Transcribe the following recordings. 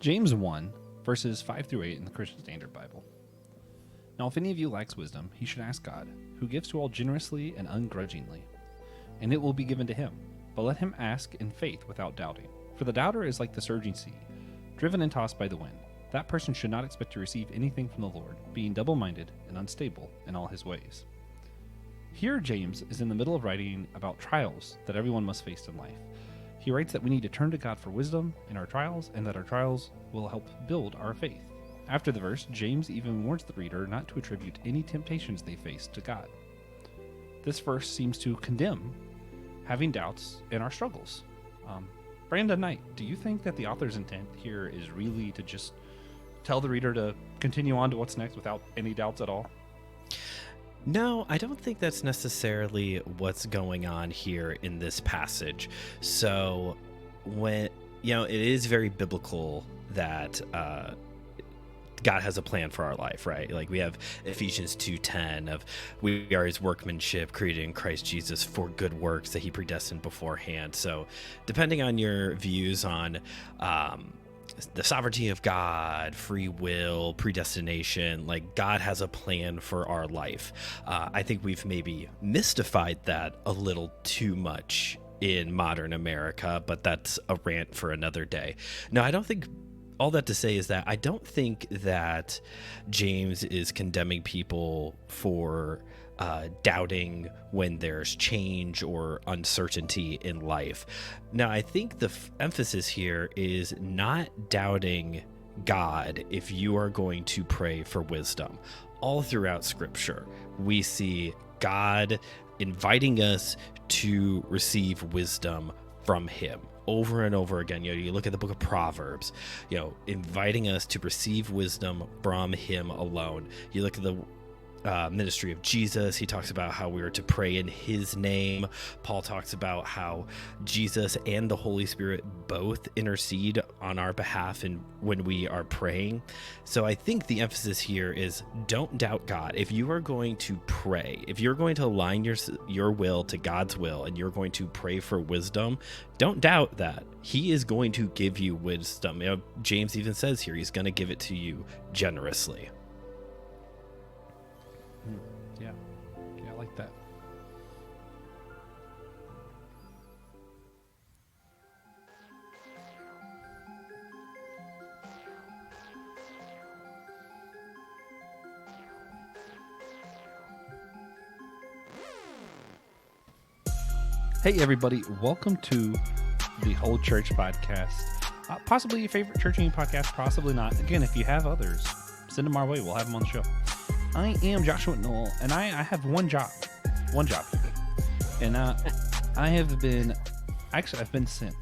James 1, verses 5 through 8 in the Christian Standard Bible. Now, if any of you lacks wisdom, he should ask God, who gives to all generously and ungrudgingly, and it will be given to him. But let him ask in faith without doubting. For the doubter is like the surging sea, driven and tossed by the wind. That person should not expect to receive anything from the Lord, being double-minded and unstable in all his ways. Here, James is in the middle of writing about trials that everyone must face in life. He writes that we need to turn to God for wisdom in our trials, and that our trials will help build our faith. After the verse, James even warns the reader not to attribute any temptations they face to God. This verse seems to condemn having doubts in our struggles. Brandon Knight, do you think that the author's intent here is really to just tell the reader to continue on to what's next without any doubts at all? No, I don't think that's necessarily what's going on here in this passage. So when, it is very biblical that God has a plan for our life, right? Like we have Ephesians 2:10 of we are his workmanship created in Christ Jesus for good works that he predestined beforehand. So depending on your views on the sovereignty of God, free will, predestination, like God has a plan for our life. I think we've maybe mystified that a little too much in modern America, but that's a rant for another day. No, I don't think, all that to say is that I don't think that James is condemning people for doubting when there's change or uncertainty in life. Now, I think the emphasis here is not doubting God if you are going to pray for wisdom. All throughout Scripture, we see God inviting us to receive wisdom from him. Over and over again, you look at the book of Proverbs, inviting us to receive wisdom from him alone. You look at the ministry of Jesus. He talks about how we are to pray in his name. Paul talks about how Jesus and the Holy Spirit both intercede on our behalf and when we are praying. So I think the emphasis here is don't doubt God. If you are going to pray, if you're going to align your will to God's will and you're going to pray for wisdom, don't doubt that he is going to give you wisdom. James even says here he's going to give it to you generously. Yeah, I like that. Hey everybody, welcome to the Whole Church Podcast. Possibly your favorite churching podcast, possibly not. Again, if you have others, send them our way. We'll have them on the show. I am Joshua Noel, and I have one job here. And I've been sent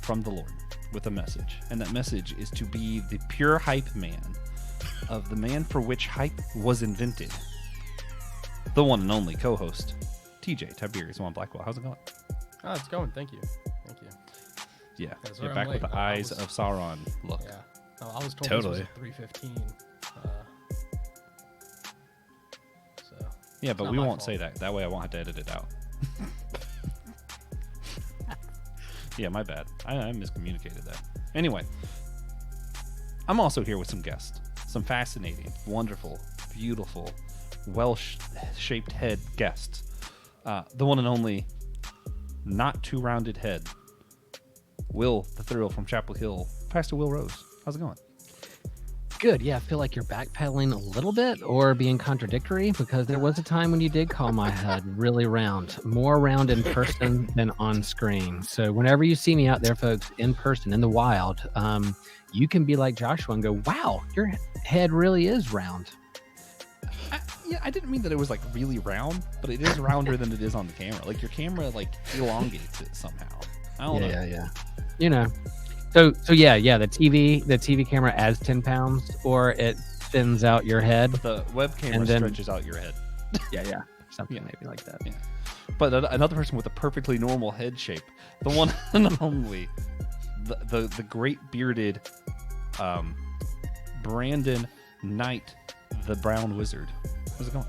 from the Lord with a message. And that message is to be the pure hype man of the man for which hype was invented. The one and only co-host, TJ, Tiberius Juan, Blackwell. How's it going? Oh, it's going. Thank you. Yeah, you're back with the eyes of Sauron look. Yeah. Oh, I was told totally. This was at 3:15. Yeah, but we won't say that. That way I won't have to edit it out. Yeah, my bad. I miscommunicated that. Anyway, I'm also here with some guests. Some fascinating, wonderful, beautiful, well-shaped head guests. The one and only, not too rounded head, Will the Thrill from Chapel Hill, Pastor Will Rose. How's it going? Good. Yeah, I feel like you're backpedaling a little bit or being contradictory because there was a time when you did call my head really round, more round in person than on screen. So whenever you see me out there, folks, in person, in the wild, you can be like Joshua and go, wow, your head really is round. I didn't mean that it was like really round, but it is rounder than it is on the camera. Like your camera like elongates it somehow. I don't know. Yeah. So yeah, the TV camera adds 10 pounds or it thins out your head. But the web camera stretches out your head. Yeah. Something maybe like that. Yeah. But another person with a perfectly normal head shape, the one and only, the great bearded Brandon Knight, the Brown Wizard. How's it going?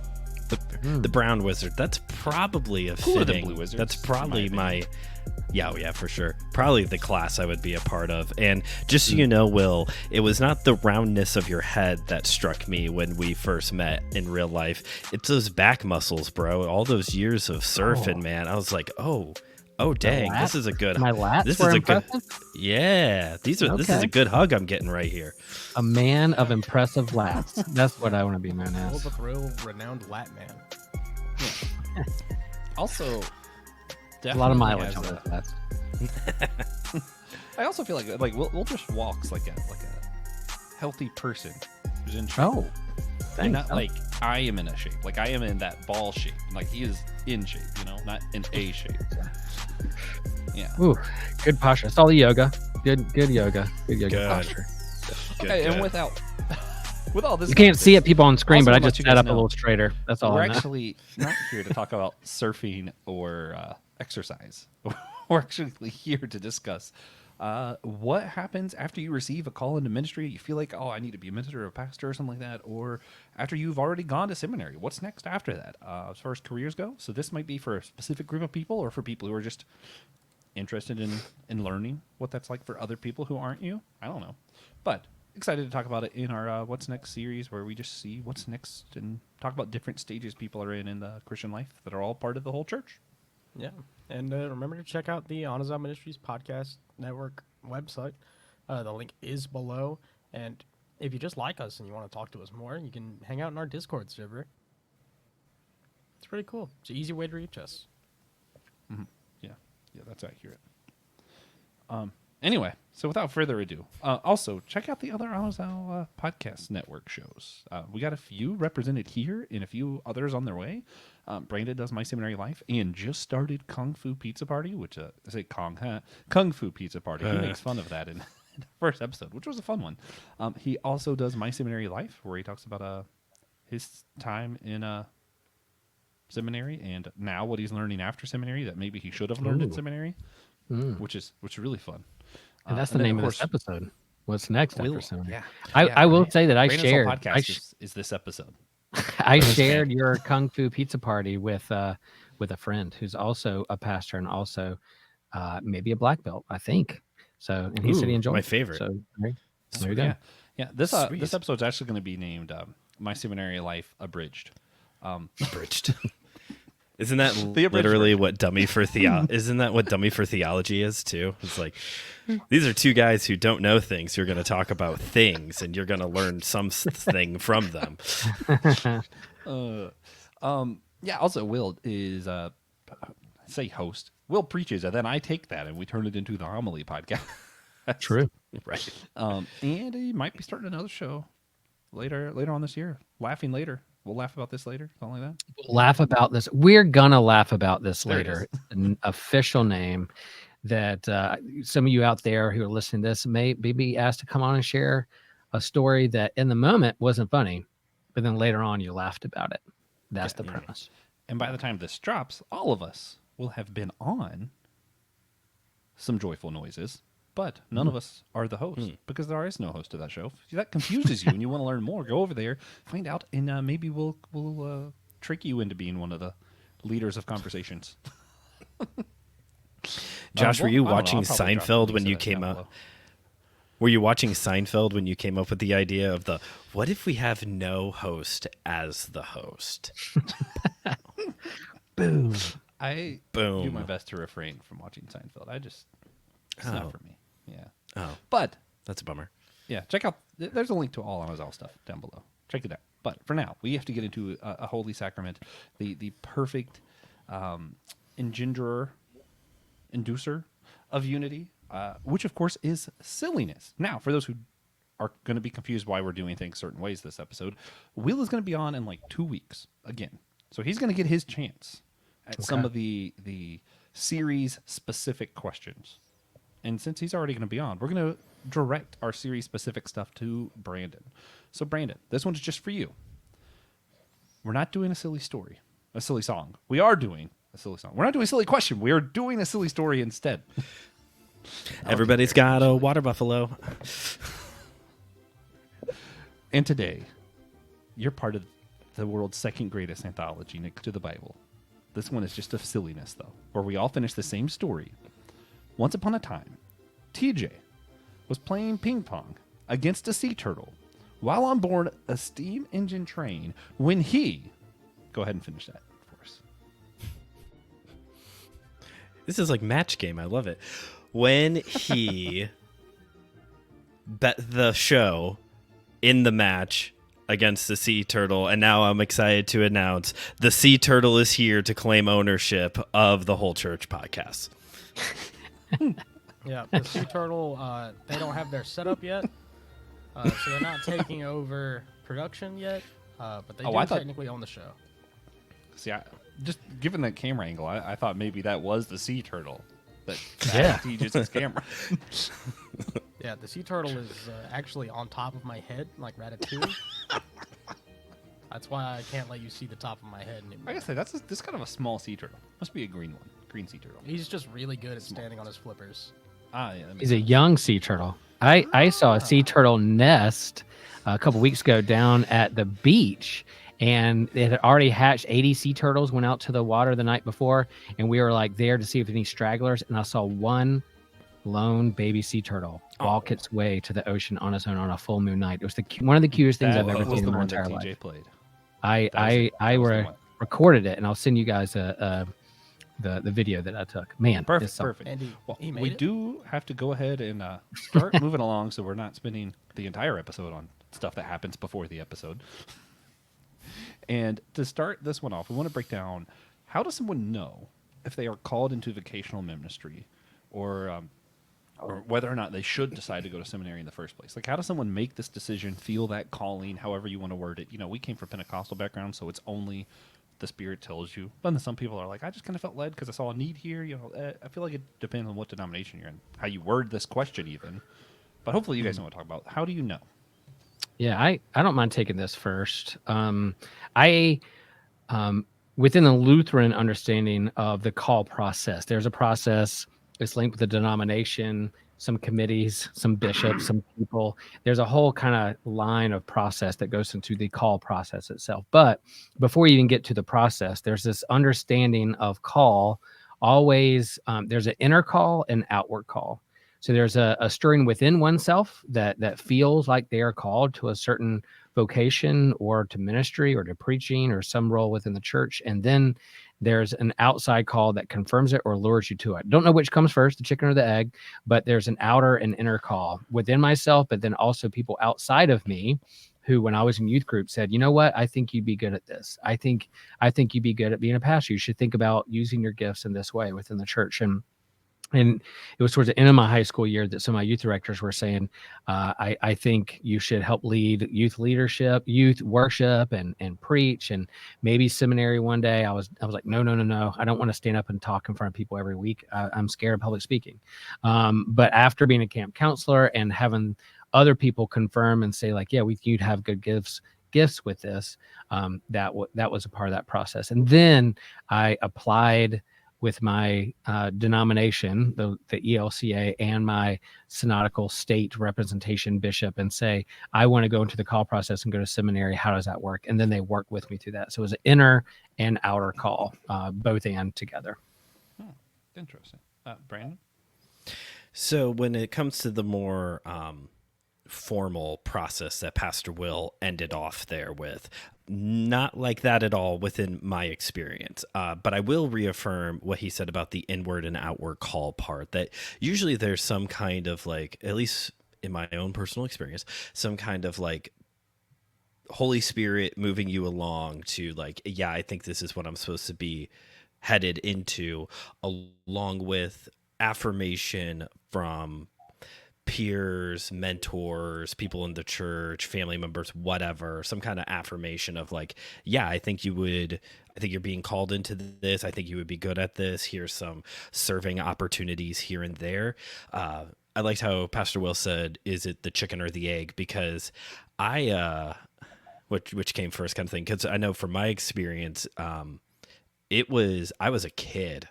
The Brown Wizard. That's probably a Cooler than fitting. Blue Wizards, That's probably my Yeah, oh yeah, for sure. Probably the class I would be a part of. And just so you know, Will, it was not the roundness of your head that struck me when we first met in real life. It's those back muscles, bro. All those years of surfing, man. I was like, oh dang, this is a good. My lats This were is a impressive. good. Yeah, this is a good hug I'm getting right here. A man of impressive lats. That's what I want to be known Will's as. a real renowned lat man. Also, A lot of definitely mileage has on a- those lats. I also feel like Will just walks like a healthy person who's in shape. Oh, And thanks. not like I am in a shape. Like I am in that ball shape. Like he is in shape, not in a shape. Yeah. Ooh, good posture. It's all the yoga. Good yoga. Good yoga Good. posture. Okay, and with all this, You can't see it, people on screen, Also but I wanna let just you sat guys up a know, little straighter. That's all we're I know. actually not here to talk about surfing or exercise. We're actually here to discuss what happens after you receive a call into ministry. You feel like, I need to be a minister or a pastor or something like that, or after you've already gone to seminary. What's next after that, as far as careers go? So this might be for a specific group of people, or for people who are just interested in learning what that's like for other people who aren't you. I don't know, but excited to talk about it in our What's Next series, where we just see what's next and talk about different stages people are in the Christian life that are all part of the whole church. Yeah. And remember to check out the Anazao Ministries Podcast Network website. The link is below. And if you just like us and you want to talk to us more, you can hang out in our Discord server. It's pretty cool. It's an easy way to reach us. Yeah, that's accurate. Anyway, so without further ado, also check out the other Anazao podcast network shows. We got a few represented here and a few others on their way. Brandon does My Seminary Life and just started Kung Fu Pizza Party, which I say Kung Fu Pizza Party. He makes fun of that in the first episode, which was a fun one. He also does My Seminary Life, where he talks about his time in seminary and now what he's learning after seminary that maybe he should have learned in Ooh. seminary, which is really fun. And that's the then, name of course, this episode. What's next Will- after seminary? Yeah, I will say that I Brandon's whole shared. podcast is this episode. I shared your Kung Fu Pizza Party with a friend who's also a pastor and also maybe a black belt, I think. So, and he said he Ooh, enjoyed my it. favorite. So there you go. Yeah. This Sweet. this episode's actually going to be named "My Seminary Life Abridged." Abridged. Isn't that The abridged literally version. what dummy for Isn't that what dummy for theology is too? It's like these are two guys who don't know things. You're going to talk about things, and you're going to learn something from them. Yeah. Also, Will is say host. Will preaches, and then I take that and we turn it into the homily podcast. True. Right. And he might be starting another show later on this year. Laughing later. We'll laugh about this later. Something like that. Laugh about this. We're gonna laugh about this There it later. An official name that some of you out there who are listening to this may be asked to come on and share a story that in the moment wasn't funny, but then later on you laughed about it. That's the premise. And by the time this drops, all of us will have been on some joyful noises, but none of us are the host because there is no host to that show. If that confuses you and you want to learn more, go over there, find out, and maybe we'll trick you into being one of the leaders of conversations. Josh, were well, you I don't know, watching I'll probably drop Seinfeld links when to you that came down up? below. Were you watching Seinfeld when you came up with the idea of the what if we have no host as the host? Boom. I Boom. do my best to refrain from watching Seinfeld. It's Oh. not for me. Yeah. Oh, But that's a bummer. yeah, check out. There's a link to all Amazon stuff down below. Check it out. But for now, we have to get into a holy sacrament, the perfect inducer of unity, which of course is silliness. Now, for those who are going to be confused why we're doing things certain ways this episode, Will is going to be on in like 2 weeks again, so he's going to get his chance at some of the series specific questions. And since he's already going to be on, we're going to direct our series specific stuff to Brandon. So Brandon, this one's just for you. We're not doing a silly story, a silly song. We are doing a silly song. We're not doing a silly question. We are doing a silly story instead. Everybody's got a water buffalo. And today, you're part of the world's second greatest anthology next to the Bible. This one is just of silliness, though, where we all finish the same story, Once upon a time, TJ was playing ping pong against a sea turtle while on board a steam engine train when he... Go ahead and finish that for us. This is like Match Game. I love it. When he bet the show in the match against the sea turtle, and now I'm excited to announce the sea turtle is here to claim ownership of the Whole Church podcast. Yeah, the sea turtle, they don't have their setup yet, so they're not taking over production yet, but they technically own the show. See, just given that camera angle, I thought maybe that was the sea turtle that teaches his camera. Yeah, the sea turtle is actually on top of my head, like Ratatouille. That's why I can't let you see the top of my head anymore. I gotta say, this kind of a small sea turtle. Must be a green one. Green sea turtle. He's just really good at standing on his flippers. Ah, yeah. He's a young sea turtle. I saw a sea turtle nest a couple weeks ago down at the beach, and it had already hatched. 80 sea turtles went out to the water the night before, and we were like there to see if any stragglers, and I saw one lone baby sea turtle walk its way to the ocean on its own on a full moon night. It was one of the cutest things I've ever seen in my entire life. TJ played. I recorded it, and I'll send you guys the video that I took. Man, perfect. Andy, Well, we do have to go ahead and start moving along, so we're not spending the entire episode on stuff that happens before the episode. And to start this one off, we want to break down, how does someone know if they are called into vocational ministry, or whether or not they should decide to go to seminary in the first place? Like, how does someone make this decision, feel that calling, however you want to word it? You know, we came from Pentecostal background, so it's only the Spirit tells you. But then some people are like, I just kind of felt led because I saw a need here. You know, I feel like it depends on what denomination you're in, how you word this question even. But hopefully you guys know what I'm talking about. How do you know? Yeah, I don't mind taking this first. I within the Lutheran understanding of the call process, there's a process. It's linked with the denomination, some committees, some bishops, some people. There's a whole kind of line of process that goes into the call process itself. But before you even get to the process, there's this understanding of call. Always, there's an inner call and outward call. So there's a stirring within oneself that feels like they are called to a certain vocation or to ministry or to preaching or some role within the church. And then there's an outside call that confirms it or lures you to it. Don't know which comes first, the chicken or the egg, but there's an outer and inner call within myself, but then also people outside of me who, when I was in youth group, said, you know what, I think you'd be good at this. I think you'd be good at being a pastor. You should think about using your gifts in this way within the church. And it was towards the end of my high school year that some of my youth directors were saying, I think you should help lead youth leadership, youth worship, and preach, and maybe seminary one day. I was like, no. I don't want to stand up and talk in front of people every week. I'm scared of public speaking. But after being a camp counselor and having other people confirm and say like, yeah, you'd have good gifts with this, that was a part of that process. And then I applied with my denomination, the ELCA, and my synodical state representation bishop, and say, I want to go into the call process and go to seminary. How does that work? And then they work with me through that. So it was an inner and outer call, both and together. Interesting. Brandon? So when it comes to the more formal process that Pastor Will ended off there with, not like that at all within my experience. But I will reaffirm what he said about the inward and outward call part, that usually there's some kind of like, at least in my own personal experience, some kind of like Holy Spirit moving you along to like, yeah, I think this is what I'm supposed to be headed into, along with affirmation from peers, mentors, people in the church, family members, whatever, some kind of affirmation of like, yeah, I think you're being called into this. I think you would be good at this. Here's some serving opportunities here and there. I liked how Pastor Will said, is it the chicken or the egg? Because which came first kind of thing. Because I know from my experience, I was a kid.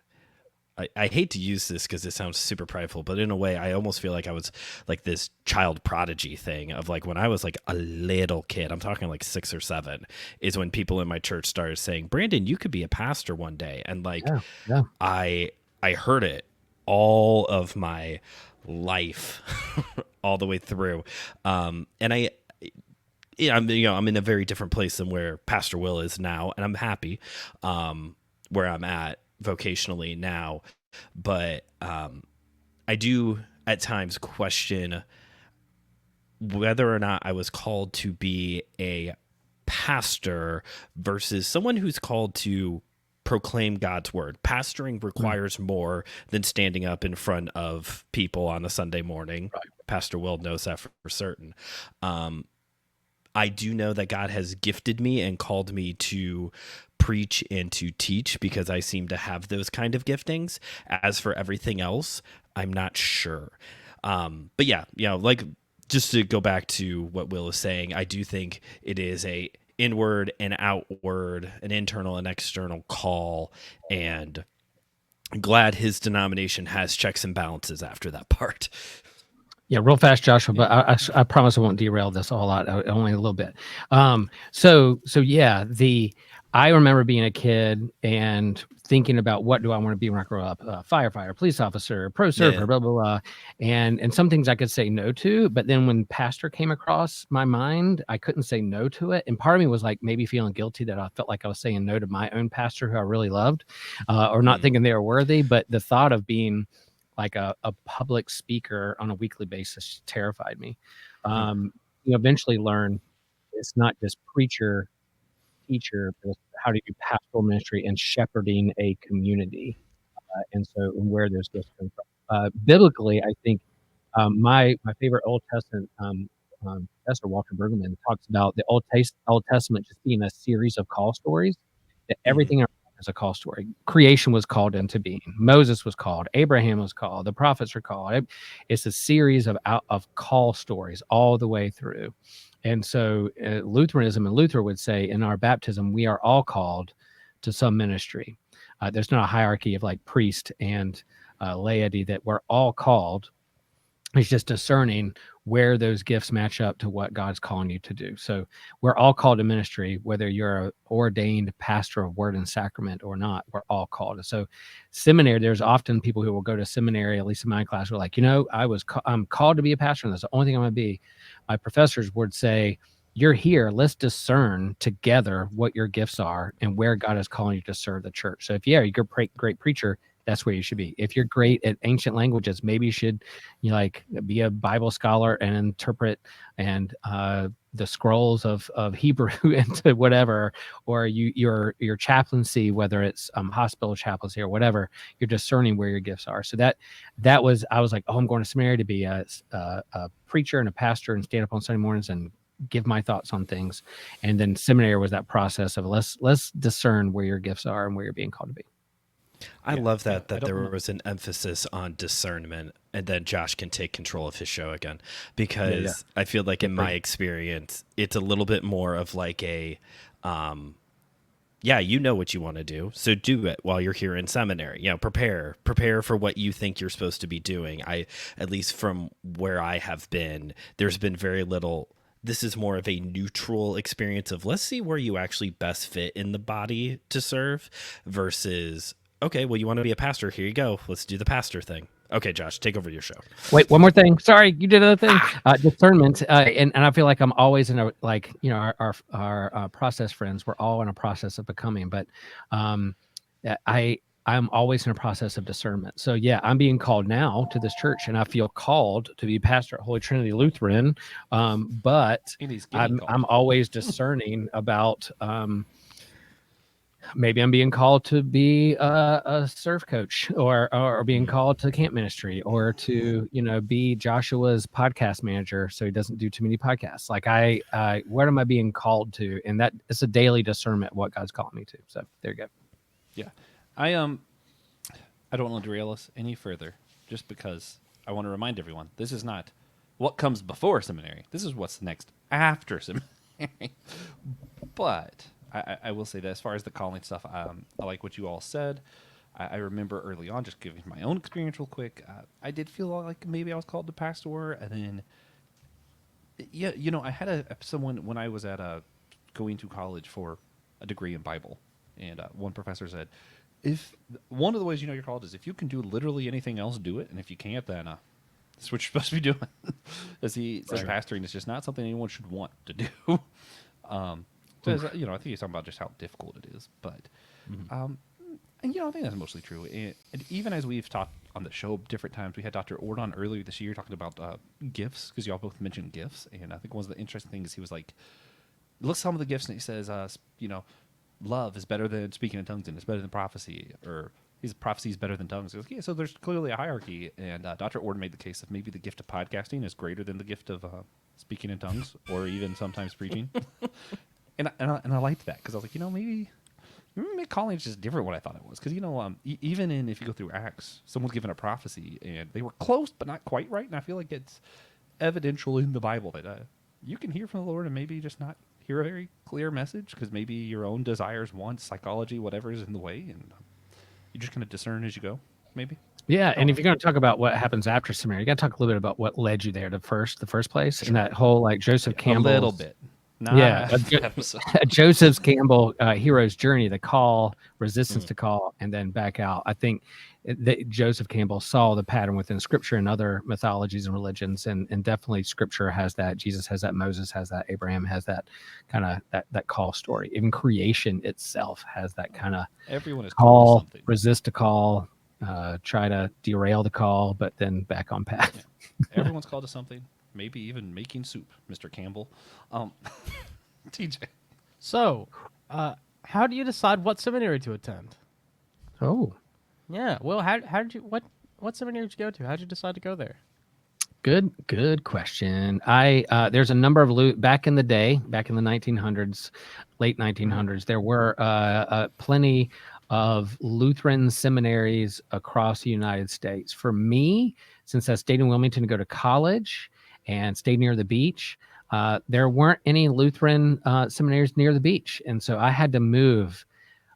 I hate to use this because it sounds super prideful, but in a way, I almost feel like I was like this child prodigy thing of like when I was like a little kid, I'm talking like 6 or 7, is when people in my church started saying, Brandon, you could be a pastor one day. And like, yeah. I heard it all of my life, all the way through. And I'm in a very different place than where Pastor Will is now, and I'm happy where I'm at vocationally now. But I do at times question whether or not I was called to be a pastor versus someone who's called to proclaim God's word. Pastoring requires more than standing up in front of people on a Sunday morning. Right. Pastor Will knows that for certain. I do know that God has gifted me and called me to preach and to teach because I seem to have those kind of giftings. As for everything else, I'm not sure. But yeah, like just to go back to what Will is saying, I do think it is a inward and outward, an internal and external call, and I'm glad his denomination has checks and balances after that part. Yeah, real fast, Joshua, but I promise I won't derail this a whole lot, only a little bit. So yeah, I remember being a kid and thinking about what do I want to be when I grow up? Firefighter, police officer, pro surfer, blah, blah, blah. And some things I could say no to, but then when pastor came across my mind, I couldn't say no to it. And part of me was like maybe feeling guilty that I felt like I was saying no to my own pastor who I really loved, or not thinking they were worthy. But the thought of being like a public speaker on a weekly basis terrified me. Eventually learned it's not just preacher, teacher, but how to do pastoral ministry and shepherding a community. And where those gifts come from. Biblically, I think my favorite Old Testament professor, Walter Brueggemann, talks about the Old Testament just being a series of call stories, that everything is a call story. Creation was called into being. Moses was called. Abraham was called. The prophets were called. It's a series of call stories all the way through. And so Lutheranism and Luther would say in our baptism, we are all called to some ministry. There's not a hierarchy of like priest and laity, that we're all called. It's just discerning where those gifts match up to what God's calling you to do. So we're all called to ministry, whether you're an ordained pastor of word and sacrament or not, we're all called. So seminary, there's often people who will go to seminary, at least in my class, who are like, I'm called to be a pastor, and that's the only thing I'm going to be. My professors would say, you're here, let's discern together what your gifts are and where God is calling you to serve the church. So if you're a great preacher, that's where you should be. If you're great at ancient languages, maybe you should be a Bible scholar and interpret and the scrolls of Hebrew into whatever, or your chaplaincy, whether it's hospital chaplaincy or whatever, you're discerning where your gifts are. So I was like, I'm going to seminary to be a preacher and a pastor and stand up on Sunday mornings and give my thoughts on things. And then seminary was that process of let's discern where your gifts are and where you're being called to be. I love that there was an emphasis on discernment, and then Josh can take control of his show again, because I feel like in my experience, it's a little bit more of like a, you know what you want to do, so do it while you're here in seminary. Prepare for what you think you're supposed to be doing. At least from where I have been, there's been very little. This is more of a neutral experience of let's see where you actually best fit in the body to serve versus, okay, well, you want to be a pastor. Here you go. Let's do the pastor thing. Okay, Josh, take over your show. Wait, one more thing. Sorry, you did another thing. Discernment. And I feel like I'm always in our process friends, we're all in a process of becoming, but I'm always in a process of discernment. So yeah, I'm being called now to this church, and I feel called to be pastor at Holy Trinity Lutheran. But I'm always discerning about, maybe I'm being called to be a surf coach, or being called to camp ministry, or to be Joshua's podcast manager so he doesn't do too many podcasts. Like what am I being called to? And that it's a daily discernment what God's calling me to. So there you go. Yeah. I don't want to derail us any further, just because I want to remind everyone this is not what comes before seminary. This is what's next after seminary. But I will say that as far as the calling stuff, I like what you all said. I remember early on, just giving my own experience real quick, I did feel like maybe I was called to pastor, and then I had someone when I was at going to college for a degree in Bible, and one professor said, if one of the ways you know you're called is if you can do literally anything else, do it, and if you can't, then that's what you're supposed to be doing. As he says, pastoring is just not something anyone should want to do. I think he's talking about just how difficult it is, but and I think that's mostly true. And even as we've talked on the show different times, we had Dr. Ord on earlier this year talking about gifts, because y'all both mentioned gifts, and I think one of the interesting things he was like, look some of the gifts, and he says, love is better than speaking in tongues, and it's better than prophecy, or prophecy is better than tongues. He goes, yeah, so there's clearly a hierarchy, and Dr. Ord made the case that maybe the gift of podcasting is greater than the gift of speaking in tongues, or even sometimes preaching. And I liked that, because I was like, maybe calling is just different what I thought it was. Because, even if you go through Acts, someone's given a prophecy, and they were close but not quite right, and I feel like it's evidential in the Bible that you can hear from the Lord and maybe just not hear a very clear message, because maybe your own desires, wants, psychology, whatever is in the way, and you just kind of discern as you go, maybe. Yeah, and if you're going to talk about what happens after seminary, you got to talk a little bit about what led you there the first place, and that whole like Joseph Campbell. A little bit. Joseph Campbell hero's journey, the call, resistance to call, and then back out. I think that Joseph Campbell saw the pattern within Scripture and other mythologies and religions, and definitely Scripture has that. Jesus has that. Moses has that. Abraham has that kind of that call story. Even creation itself has that kind of everyone is call, resist to call, try to derail the call, but then back on path. Yeah. Everyone's called to something. Maybe even making soup, Mr. Campbell. TJ. So, how do you decide what seminary to attend? Oh, yeah. Well, how did you what seminary did you go to? How did you decide to go there? Good question. There's a number of back in the day, back in the 1900s, late 1900s, there were plenty of Lutheran seminaries across the United States. For me, since I stayed in Wilmington to go to college and stayed near the beach, there weren't any Lutheran seminaries near the beach. And so I had to move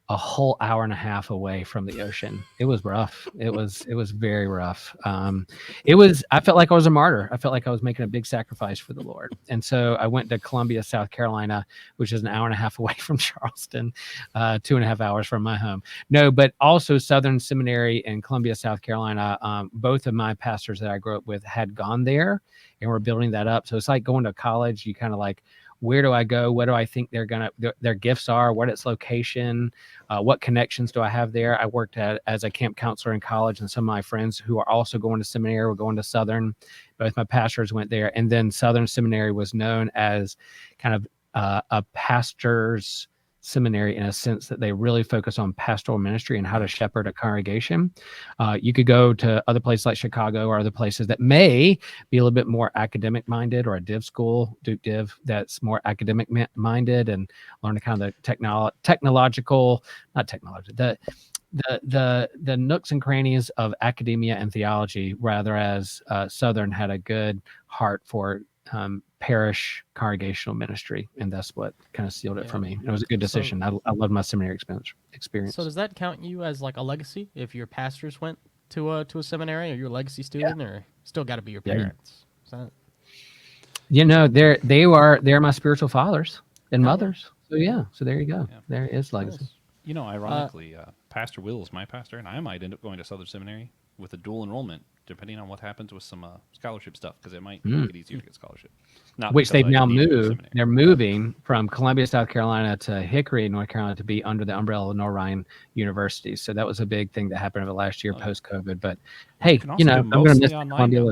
a whole hour and a half away from the ocean. It was rough. It was very rough. I felt like I was a martyr. I felt like I was making a big sacrifice for the Lord. And so I went to Columbia, South Carolina, which is an hour and a half away from Charleston, 2.5 hours from my home. No, but also Southern Seminary in Columbia, South Carolina. Both of my pastors that I grew up with had gone there, and we're building that up. So it's like going to college. You kind of like, where do I go? What do I think their gifts are? What its location? What connections do I have there? I worked as a camp counselor in college, and some of my friends who are also going to seminary were going to Southern. Both my pastors went there, and then Southern Seminary was known as kind of a pastor's seminary in a sense that they really focus on pastoral ministry and how to shepherd a congregation. You could go to other places like Chicago or other places that may be a little bit more academic minded, or a div school, Duke Div, that's more academic minded, and learn the kind of the nooks and crannies of academia and theology, rather as Southern had a good heart for parish congregational ministry, and that's what kind of sealed it for me. It was a good decision. I loved my seminary experience. So does that count you as like a legacy if your pastors went to a seminary, or you're a legacy student, or still got to be your parents? They're my spiritual fathers and mothers. So so there you go. Yeah. There is legacy. Ironically, Pastor Will is my pastor, and I might end up going to Southern Seminary with a dual enrollment, depending on what happens with some scholarship stuff, because it might make it easier to get scholarship. Which they've now moved. They're moving from Columbia, South Carolina to Hickory, North Carolina, to be under the umbrella of Norrine University. So that was a big thing that happened over the last year post-COVID. But hey, I'm going to miss Columbia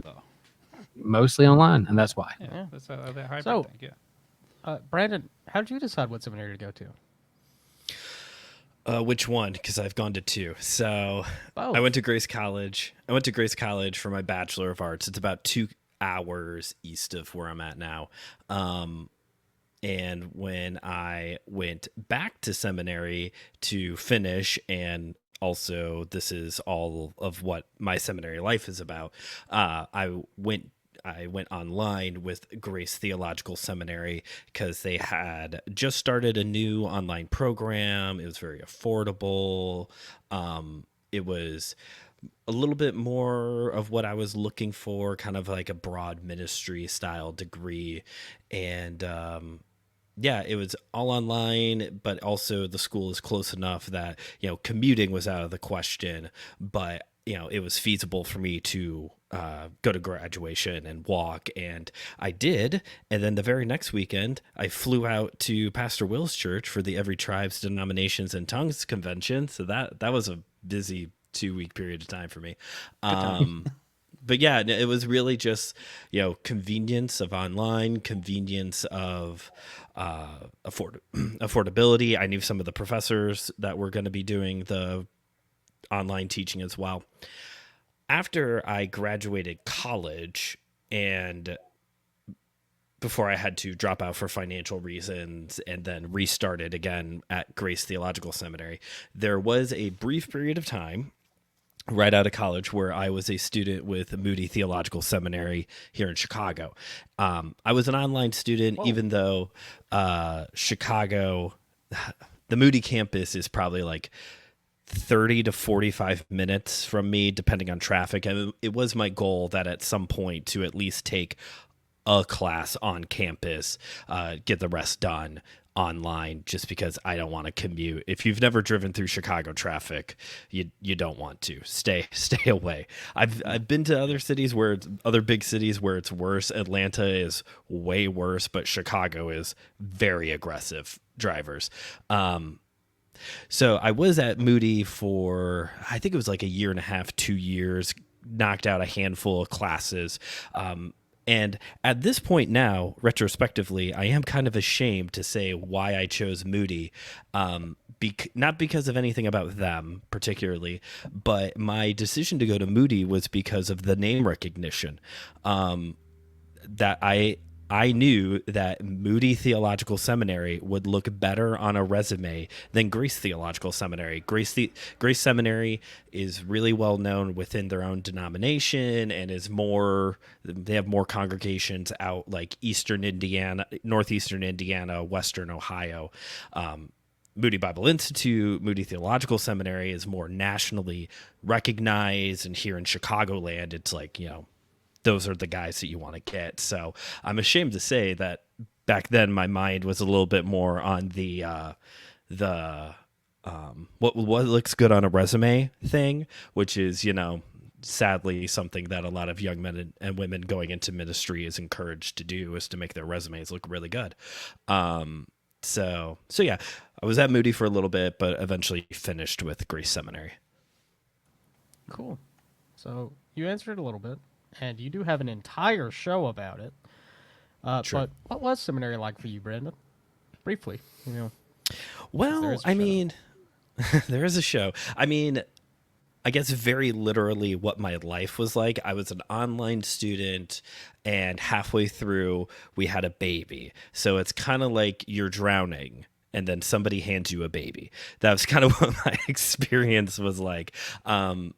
mostly online, and that's why. Yeah, that's that hybrid thing. Yeah. Brandon, how did you decide what seminary to go to? Which one? Because I've gone to two. So Both. I went to Grace College. For my Bachelor of Arts. It's about 2 hours east of where I'm at now. And when I went back to seminary to finish, and also this is all of what my seminary life is about, I went online with Grace Theological Seminary because they had just started a new online program. It was very affordable. It was a little bit more of what I was looking for, kind of like a broad ministry style degree. And yeah, it was all online, but also the school is close enough that, commuting was out of the question, but, it was feasible for me to go to graduation and walk. And I did. And then the very next weekend, I flew out to Pastor Will's church for the Every Tribes, Denominations, and Tongues convention. So that was a busy 2-week period of time for me. But yeah, it was really just, convenience of online, convenience of affordability. I knew some of the professors that were going to be doing the online teaching as well. After I graduated college and before I had to drop out for financial reasons and then restarted again at Grace Theological Seminary, there was a brief period of time right out of college where I was a student with Moody Theological Seminary here in Chicago. I was an online student, even though Chicago, the Moody campus is probably like 30 to 45 minutes from me, depending on traffic. And it was my goal that at some point to at least take a class on campus, get the rest done online, just because I don't want to commute. If you've never driven through Chicago traffic, you don't want to stay away. I've been to other cities other big cities where it's worse. Atlanta is way worse, but Chicago is very aggressive drivers. So I was at Moody for, I think it was like a year and a half, 2 years, knocked out a handful of classes. And at this point now, retrospectively, I am kind of ashamed to say why I chose Moody. Not because of anything about them particularly, but my decision to go to Moody was because of the name recognition. That I knew that Moody Theological Seminary would look better on a resume than Grace Theological Seminary. Grace Seminary is really well known within their own denomination and they have more congregations out like Eastern Indiana, Northeastern Indiana, Western Ohio. Moody Bible Institute, Moody Theological Seminary is more nationally recognized. And here in Chicagoland, it's like, those are the guys that you want to get. So I'm ashamed to say that back then my mind was a little bit more on the what looks good on a resume thing, which is, sadly something that a lot of young men and women going into ministry is encouraged to do, is to make their resumes look really good. So yeah, I was at Moody for a little bit, but eventually finished with Grace Seminary. Cool. So you answered a little bit, and you do have an entire show about it. Sure. But what was seminary like for you, Brandon? Briefly, Well, I mean, there is a show. I mean, I guess very literally what my life was like. I was an online student, and halfway through we had a baby. So it's kind of like you're drowning and then somebody hands you a baby. That was kind of what my experience was like. I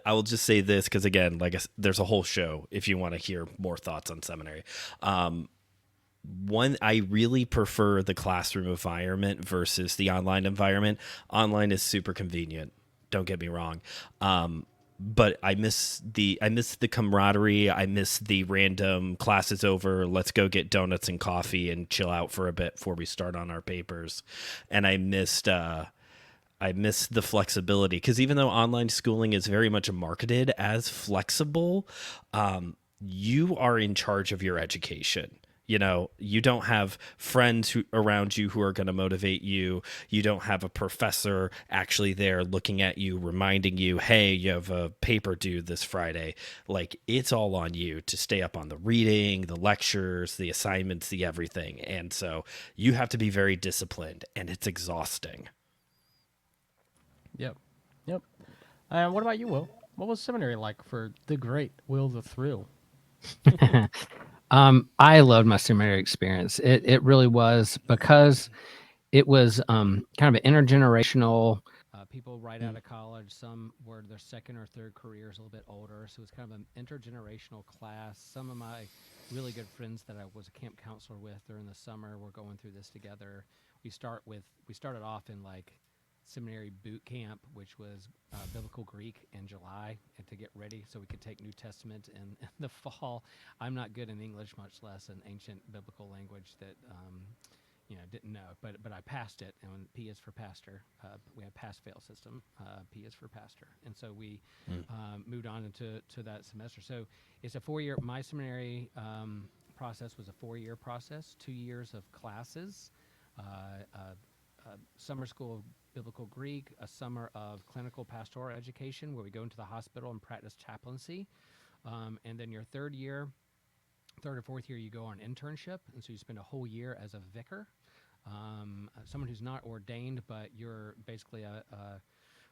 will just say this, because again, there's a whole show if you want to hear more thoughts on seminary. One, I really prefer the classroom environment versus the online environment. Online is super convenient. Don't get me wrong. But I miss the camaraderie. I miss the random classes over. Let's go get donuts and coffee and chill out for a bit before we start on our papers. And I missed the flexibility, because even though online schooling is very much marketed as flexible, you are in charge of your education. You don't have friends around you who are going to motivate you. You don't have a professor actually there looking at you, reminding you, hey, you have a paper due this Friday. Like, it's all on you to stay up on the reading, the lectures, the assignments, the everything. And so you have to be very disciplined, and it's exhausting. Yep. What about you, Will? What was seminary like for the great Will the Thrill? I loved my seminary experience. It really was, because it was kind of an intergenerational. People right out of college, some were their second or third careers, a little bit older. So it was kind of an intergenerational class. Some of my really good friends that I was a camp counselor with during the summer were going through this together. We started off in like seminary boot camp, which was biblical Greek in July, and to get ready so we could take New Testament in the fall. I'm not good in English, much less an ancient biblical language that didn't know, but I passed it, and when P is for pastor, we have pass-fail system. P is for pastor, and so we moved on into that semester. So it's a 4-year. My seminary process was a 4-year process, 2 years of classes, summer school of biblical Greek, a summer of clinical pastoral education where we go into the hospital and practice chaplaincy, and then your third or fourth year, you go on internship, and so you spend a whole year as a vicar, someone who's not ordained, but you're basically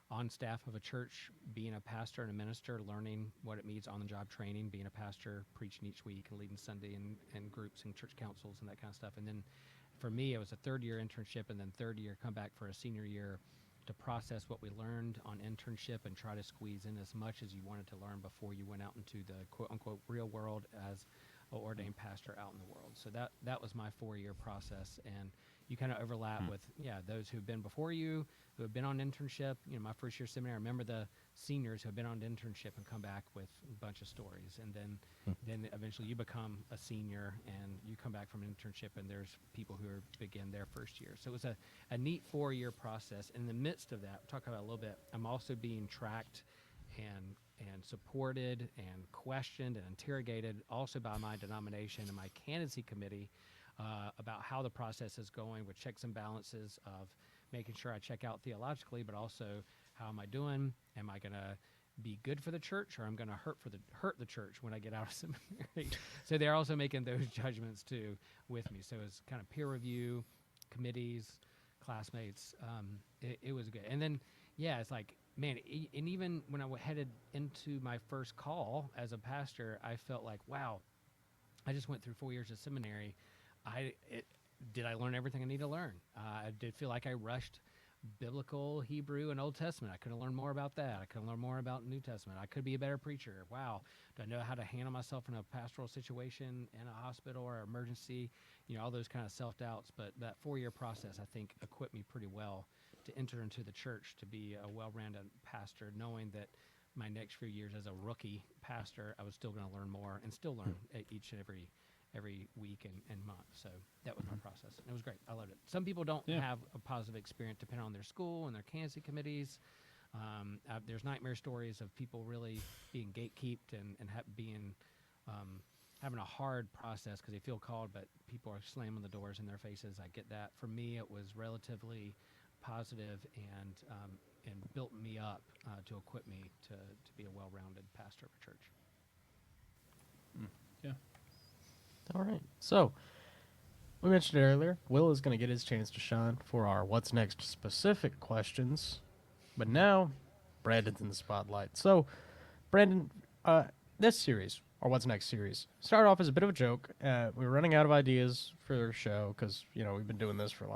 on staff of a church, being a pastor and a minister, learning what it means on-the-job training, being a pastor, preaching each week, and leading Sunday and groups and church councils and that kind of stuff. And then for me, it was a third-year internship, and then third year come back for a senior year to process what we learned on internship and try to squeeze in as much as you wanted to learn before you went out into the quote-unquote real world as an ordained pastor out in the world. So that was my 4-year process, and you kind of overlap with those who've been before you, who have been on internship. My first year seminary, I remember the seniors who have been on internship and come back with a bunch of stories, and then eventually you become a senior and you come back from an internship, and there's people who begin their first year. So it was a neat 4-year process. In the midst of that, we'll talk about it a little bit, I'm also being tracked and supported and questioned and interrogated also by my denomination and my candidacy committee about how the process is going, with checks and balances of making sure I check out theologically, but also how am I doing? Am I going to be good for the church, or I'm going to hurt the church when I get out of seminary? So they're also making those judgments too with me. So it's kind of peer review, committees, classmates. It was good. And then it's like, man, and even when I headed into my first call as a pastor, I felt like, wow, I just went through 4 years of seminary. Did I learn everything I need to learn? I did feel like I rushed biblical Hebrew and Old Testament. I could have learned more about that. I could have learned more about New Testament. I could be a better preacher. Wow. Do I know how to handle myself in a pastoral situation, in a hospital or emergency? All those kind of self-doubts. But that 4-year process, I think, equipped me pretty well to enter into the church, to be a well-rounded pastor, knowing that my next few years as a rookie pastor, I was still going to learn more and still learn each and every week and month. So that was my process. And it was great. I loved it. Some people don't have a positive experience depending on their school and their candidacy committees. There's nightmare stories of people really being gatekeeped and having a hard process because they feel called, but people are slamming the doors in their faces. I get that. For me, it was relatively positive and built me up to equip me to be a well-rounded pastor of a church. Yeah. All right. So we mentioned earlier, Will is going to get his chance to shine for our What's Next specific questions. But now, Brandon's in the spotlight. So, Brandon, this series, our What's Next series, started off as a bit of a joke. We were running out of ideas for the show because, we've been doing this for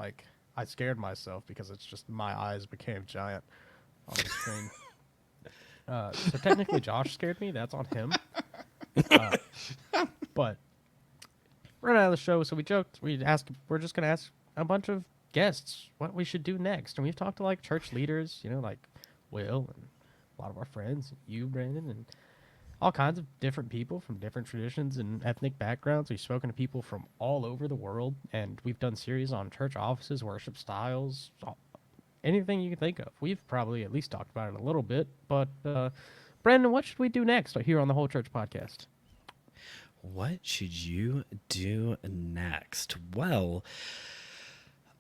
I scared myself because it's just my eyes became giant on the screen. So technically Josh scared me. That's on him. But we're out of the show, so we joked. We're just going to ask a bunch of guests what we should do next. And we've talked to church leaders, like Will and a lot of our friends, you, Brandon, and all kinds of different people from different traditions and ethnic backgrounds. We've spoken to people from all over the world, and we've done series on church offices, worship styles, anything you can think of. We've probably at least talked about it a little bit. But, Brandon, what should we do next here on the Whole Church Podcast? What should you do next? Well,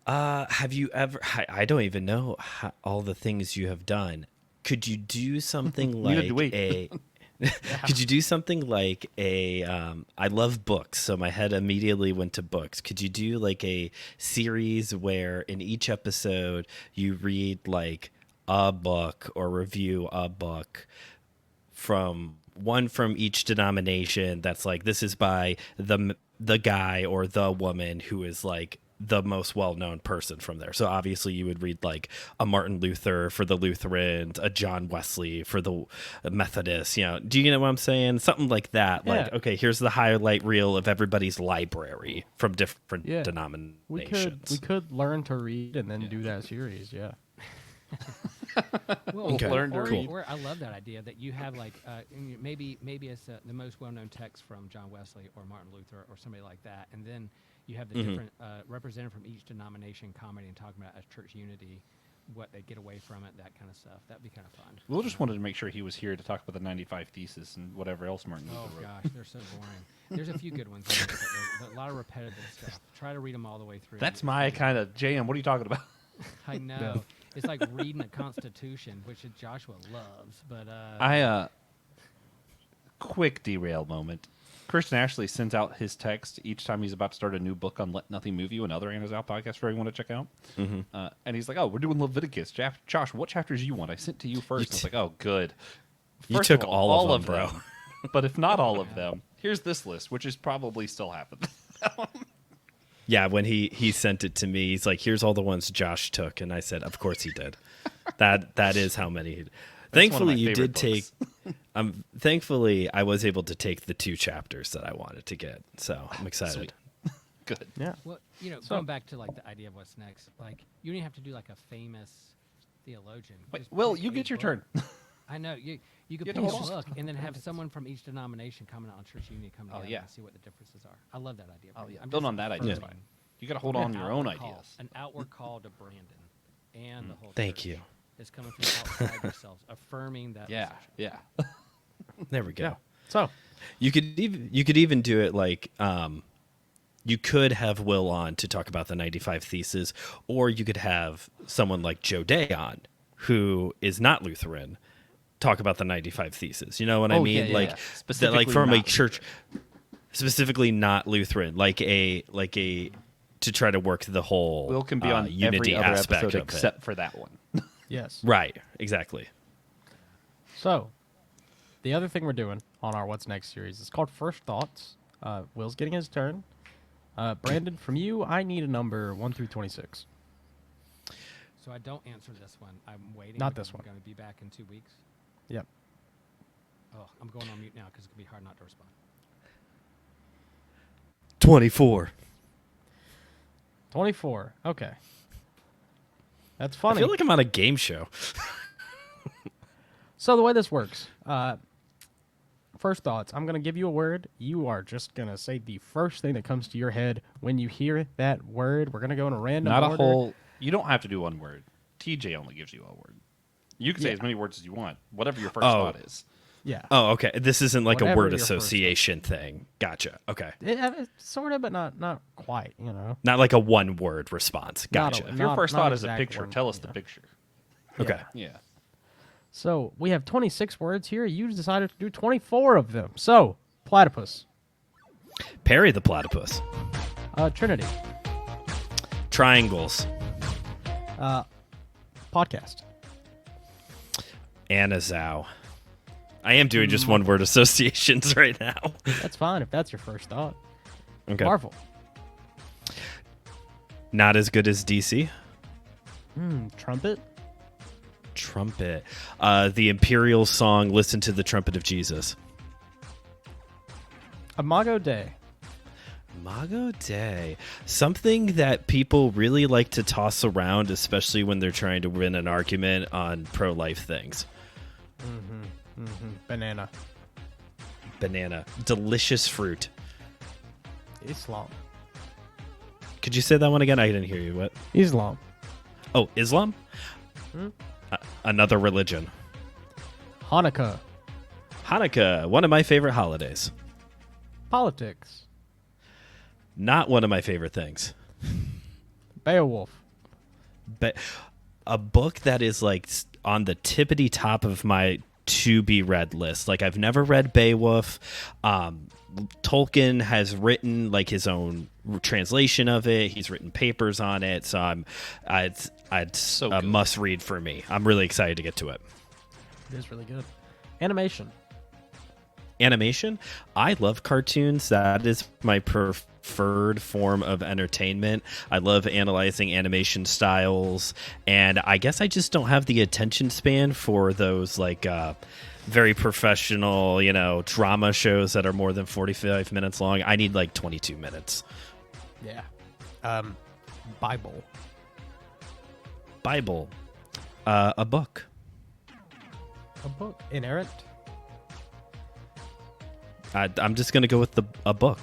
have you ever... I don't even know all the things you have done. Could you do something like a... Could you do something like I love books, so my head immediately went to books. Could you do a series where in each episode you read a book or review a book from each denomination that's this is by the guy or the woman who is the most well-known person from there. So obviously you would read a Martin Luther for the Lutherans, a John Wesley for the Methodists, do you know what I'm saying? Something like that. Yeah. Okay, here's the highlight reel of everybody's library from different denominations. We could learn to read and then do that series. Yeah. Well, Okay. Learn to read. Or I love that idea that you have maybe it's the most well-known text from John Wesley or Martin Luther or somebody like that, and then You have the different representative from each denomination commenting and talking about as church unity, what they get away from it, that kind of stuff. That'd be kind of fun. Will just wanted to make sure he was here to talk about the 95 Thesis and whatever else Martin Luther wrote. Gosh, they're so boring. There's a few good ones, in there, but a lot of repetitive stuff. Try to read them all the way through. That's my kind of jam. What are you talking about? I know. Yeah. It's like reading the Constitution, which Joshua loves. But quick derail moment. Christian Ashley sends out his text each time he's about to start a new book on Let Nothing Move You, another Anna's Out podcast for everyone to check out. And he's like, "Oh, we're doing Leviticus. Josh, what chapters do you want? I sent to you first." I was like, "Oh, good." You First took of all of them, bro. But if not all of them, here's this list, which is probably still happening. Yeah, when he sent it to me, he's like, "Here's all the ones Josh took," and I said, "Of course he did." That is how many. Thankfully, you did take. Thankfully, I was able to take the 2 chapters that I wanted to get, so I'm excited. Good. Yeah. well, going back to like the idea of what's next, like you don't even have to do like a famous theologian. Wait, Just Will, pick you a get your book. turn. I know you could You pick have a to hold book and then have someone from each denomination coming out on church unity come together yeah. and see what the differences are. I love that idea. Oh, yeah. I'm Build just on that idea. affirming Fine. You got to hold on to your own outward call- ideas. An outward call to Brandon and the whole Thank church you. is coming from outside yourselves, affirming that Yeah, position. yeah. There we go. Yeah. So, You could even do it like you could have Will on to talk about the 95 Theses, or you could have someone like Joe Day on, who is not Lutheran, talk about the 95 Theses. You know what I mean? yeah, like yeah. that, Specifically like from a not church, specifically not Lutheran, like a to try to work the whole Will can be on unity every other aspect episode of except it. for that one. yes. Right. Exactly. So, the other thing we're doing on our What's Next series is called First Thoughts. Will's getting his turn. Brandon, from you, I need a number 1 through 26. So I don't answer this one. I'm waiting. Not because this one. I'm going to be back in 2 weeks. Yep. Oh, I'm going on mute now because it's going to be hard not to respond. 24. 24. Okay. That's I funny. feel like I'm on a game show. So the way this works, first thoughts, I'm going to give you a word. You are just going to say the first thing that comes to your head when you hear that word. We're going to go in a random Not order. a whole. You don't have to do one word. TJ only gives you a word. You can say Yeah. as many words as you want. Whatever your first Oh. thought is. Yeah. Oh, okay. This isn't like Whatever a word your first association thing. Gotcha. Okay. It's sort of, but not quite, Not like a one word response. Not Gotcha. a- If your Not- first not thought is a exact picture, one, tell us you the know. picture. Okay. Yeah. So we have 26 words here. You decided to do 24 of them. So, platypus, Perry the platypus. Trinity, Triangles. podcast, Anazao. I am doing just one word associations right now. That's fine if that's your first thought. Okay. Marvel, Not as good as DC. trumpet, Trumpet. The Imperial song Listen to the Trumpet of Jesus. Imago Dei, Imago Dei. Something that people really like to toss around, especially when they're trying to win an argument on pro-life things. banana, Banana. Delicious fruit. Islam, Could you say that one again? I didn't hear you. What? Islam, Oh, Islam? Another religion. Hanukkah, Hanukkah, one of my favorite holidays. politics, Not one of my favorite things. Beowulf, But a book that is like on the tippity top of my to be read list. Like I've never read Beowulf. Tolkien has written like his own translation of it. He's written papers on it. So it's So a good. must read for me. I'm really excited to get to it. it is really good. Animation, Animation. I love cartoons. That is my preferred form of entertainment. I love analyzing animation styles, and I guess I just don't have the attention span for those like very professional, drama shows that are more than 45 minutes long. I need like 22 minutes. yeah, Bible, Bible. A book. a book, inerrant, I'm just gonna go with a book.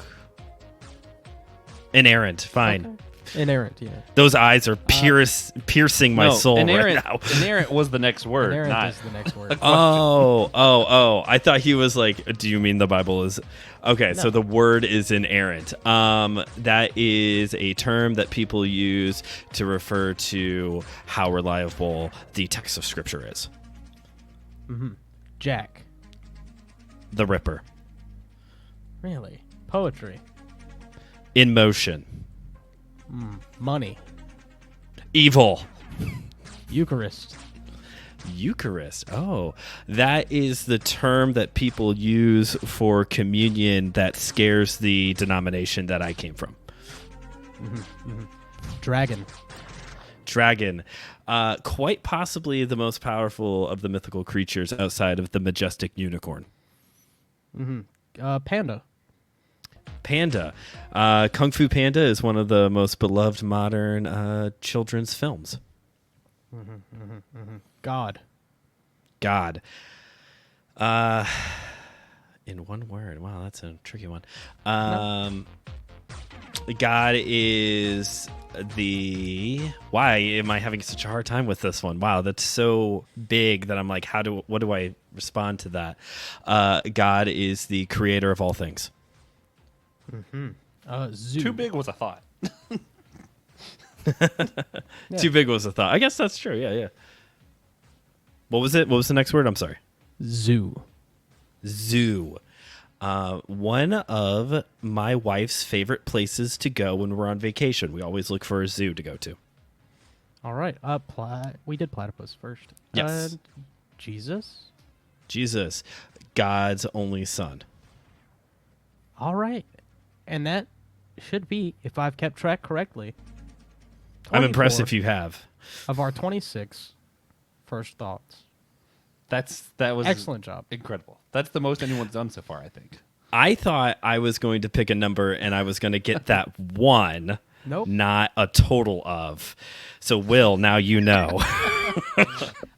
Inerrant. Fine. Okay. Inerrant, yeah. Those eyes are piercing my soul inerrant, right now. Inerrant was the next word. Inerrant Not is the next word. Oh. I thought he was like, do you mean the Bible is... Okay, so No. the word is inerrant. That is a term that people use to refer to how reliable the text of Scripture is. Mm-hmm. Jack. The Ripper. Really? Poetry. In motion. Money. Evil. Eucharist. Eucharist. Oh, that is the term that people use for communion that scares the denomination that I came from. Dragon. Dragon. Quite possibly the most powerful of the mythical creatures outside of the majestic unicorn. Panda. Panda. Kung Fu Panda is one of the most beloved modern children's films. God. God. In one word. Wow, that's a tricky one. God is the... Why am I having such a hard time with this one? Wow, that's so big that I'm like, what do I respond to that? God is the creator of all things. Zoo. too big was a thought. Too big was a thought. I guess that's true. Yeah. What was it? What was the next word? I'm sorry. Zoo. Zoo. One of my wife's favorite places to go when we're on vacation. We always look for a zoo to go to. All right. We did platypus first. Yes. Jesus. Jesus, God's only son. All right. And that should be, if I've kept track correctly, I'm impressed 24 if you have. of our 26 first thoughts. That was Excellent job. incredible. That's the most anyone's done so far, I think. I thought I was going to pick a number and I was going to get that one, Nope. not a total of. So, Will, now you know.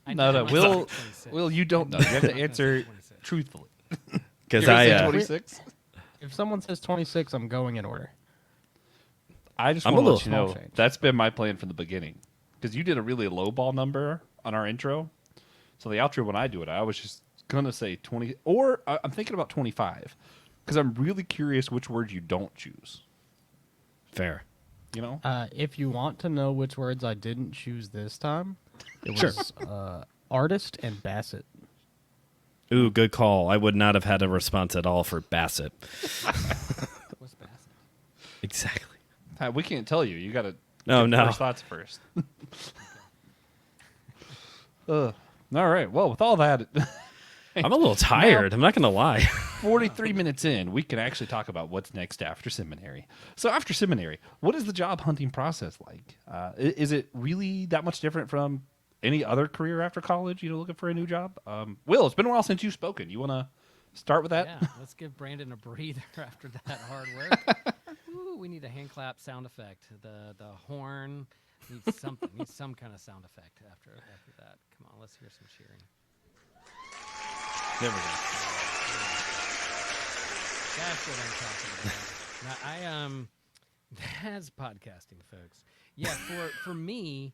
No, Will, you don't know. You have to answer truthfully. Because You're gonna say I, 26. If someone says 26, I'm going in order. I just I'm want a to little let you know small change. that's been my plan from the beginning. Because you did a really low ball number on our intro. So the outro, when I do it, I was just going to say 20. Or I'm thinking about 25. Because I'm really curious which words you don't choose. fair. You know? If you want to know which words I didn't choose this time, it Sure. was artist and Bassett. Ooh, good call. I would not have had a response at all for Bassett. What's Bassett? Exactly. We can't tell you. You got to No. first thoughts first. All right. Well, with all that, I'm a little tired. I'm not going to lie. 43 minutes in, we can actually talk about what's next after seminary. So after seminary, what is the job hunting process like? Is it really that much different from any other career after college, looking for a new job? Will, it's been a while since you've spoken. You want to start with that? Yeah, let's give Brandon a breather after that hard work. Ooh, we need a hand clap sound effect. The horn needs something. Needs some kind of sound effect after that. Come on, let's hear some cheering. There we go. That's what I'm talking about. Now, that's podcasting, folks. Yeah, for me,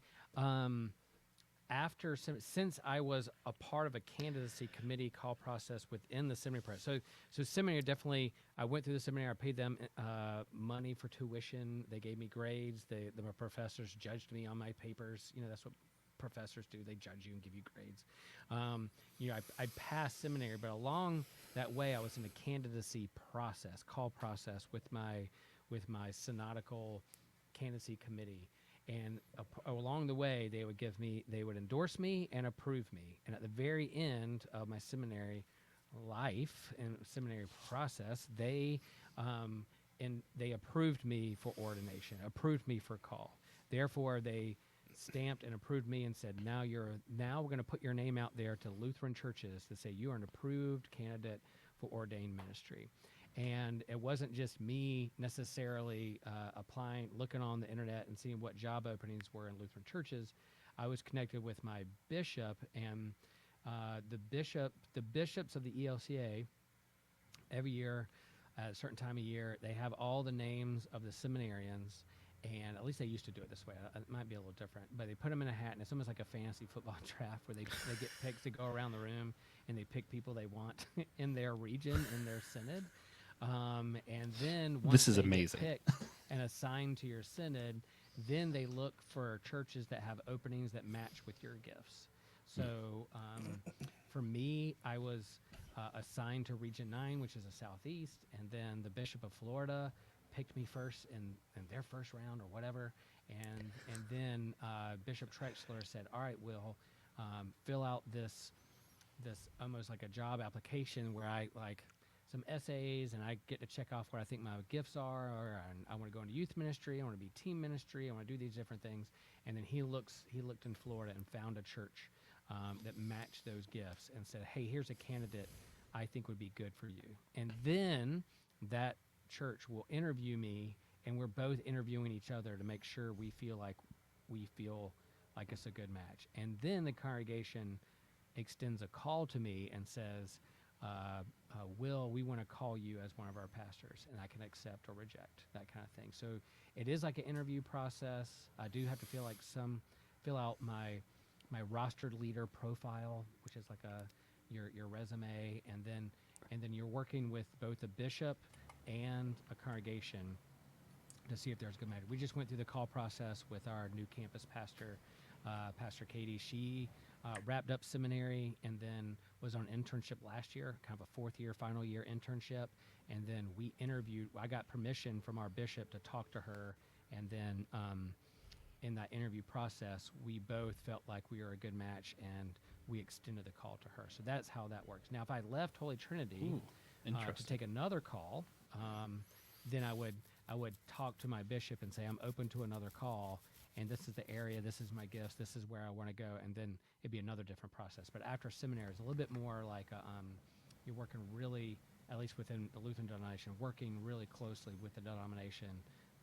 since I was a part of a candidacy committee call process within the seminary process. So seminary, definitely, I went through the seminary. I paid them money for tuition. They gave me grades. My professors judged me on my papers. That's what professors do. They judge you and give you grades. I passed seminary, but along that way, I was in a candidacy process, call process with my synodical candidacy committee. And along the way, they would endorse me and approve me. And at the very end of my seminary life and seminary process, they approved me for ordination, approved me for call. Therefore, they stamped and approved me and said, now we're going to put your name out there to Lutheran churches to say you are an approved candidate for ordained ministry. And it wasn't just me necessarily applying, looking on the internet and seeing what job openings were in Lutheran churches. I was connected with my bishop and the bishops of the ELCA. Every year at a certain time of year, they have all the names of the seminarians, and at least they used to do it this way. It might be a little different, but they put them in a hat, and it's almost like a fantasy football draft where they get picked to go around the room, and they pick people they want in their region, in their synod. And then once This is they get amazing. picked and assigned to your synod, then they look for churches that have openings that match with your gifts. So for me, I was assigned to Region 9, which is the Southeast, and then the Bishop of Florida picked me first in their first round or whatever, and then Bishop Trexler said, all right, we'll fill out this almost like a job application where I like some essays, and I get to check off what I think my gifts are, or I want to go into youth ministry, I want to be team ministry, I want to do these different things. And then he looked in Florida and found a church that matched those gifts and said, hey, here's a candidate I think would be good for you. And then that church will interview me, and we're both interviewing each other to make sure we feel like it's a good match. And then the congregation extends a call to me and says, Will, we want to call you as one of our pastors, and I can accept or reject, that kind of thing. So it is like an interview process. I do have to fill out my rostered leader profile, which is like your resume, and then you're working with both a bishop and a congregation to see if there's good match. We just went through the call process with our new campus pastor, Pastor Katie. She wrapped up seminary and then was on internship last year, kind of a 4th year, final year internship. And then we interviewed, I got permission from our bishop to talk to her. And then in that interview process, we both felt like we were a good match, and we extended the call to her. So that's how that works. Now, if I left Holy Trinity to take another call, then I would talk to my bishop and say, I'm open to another call, and this is the area, this is my gifts, this is where I want to go, and then it'd be another different process. But after seminary, it's a little bit more like you're working really, at least within the Lutheran denomination, working really closely with the denomination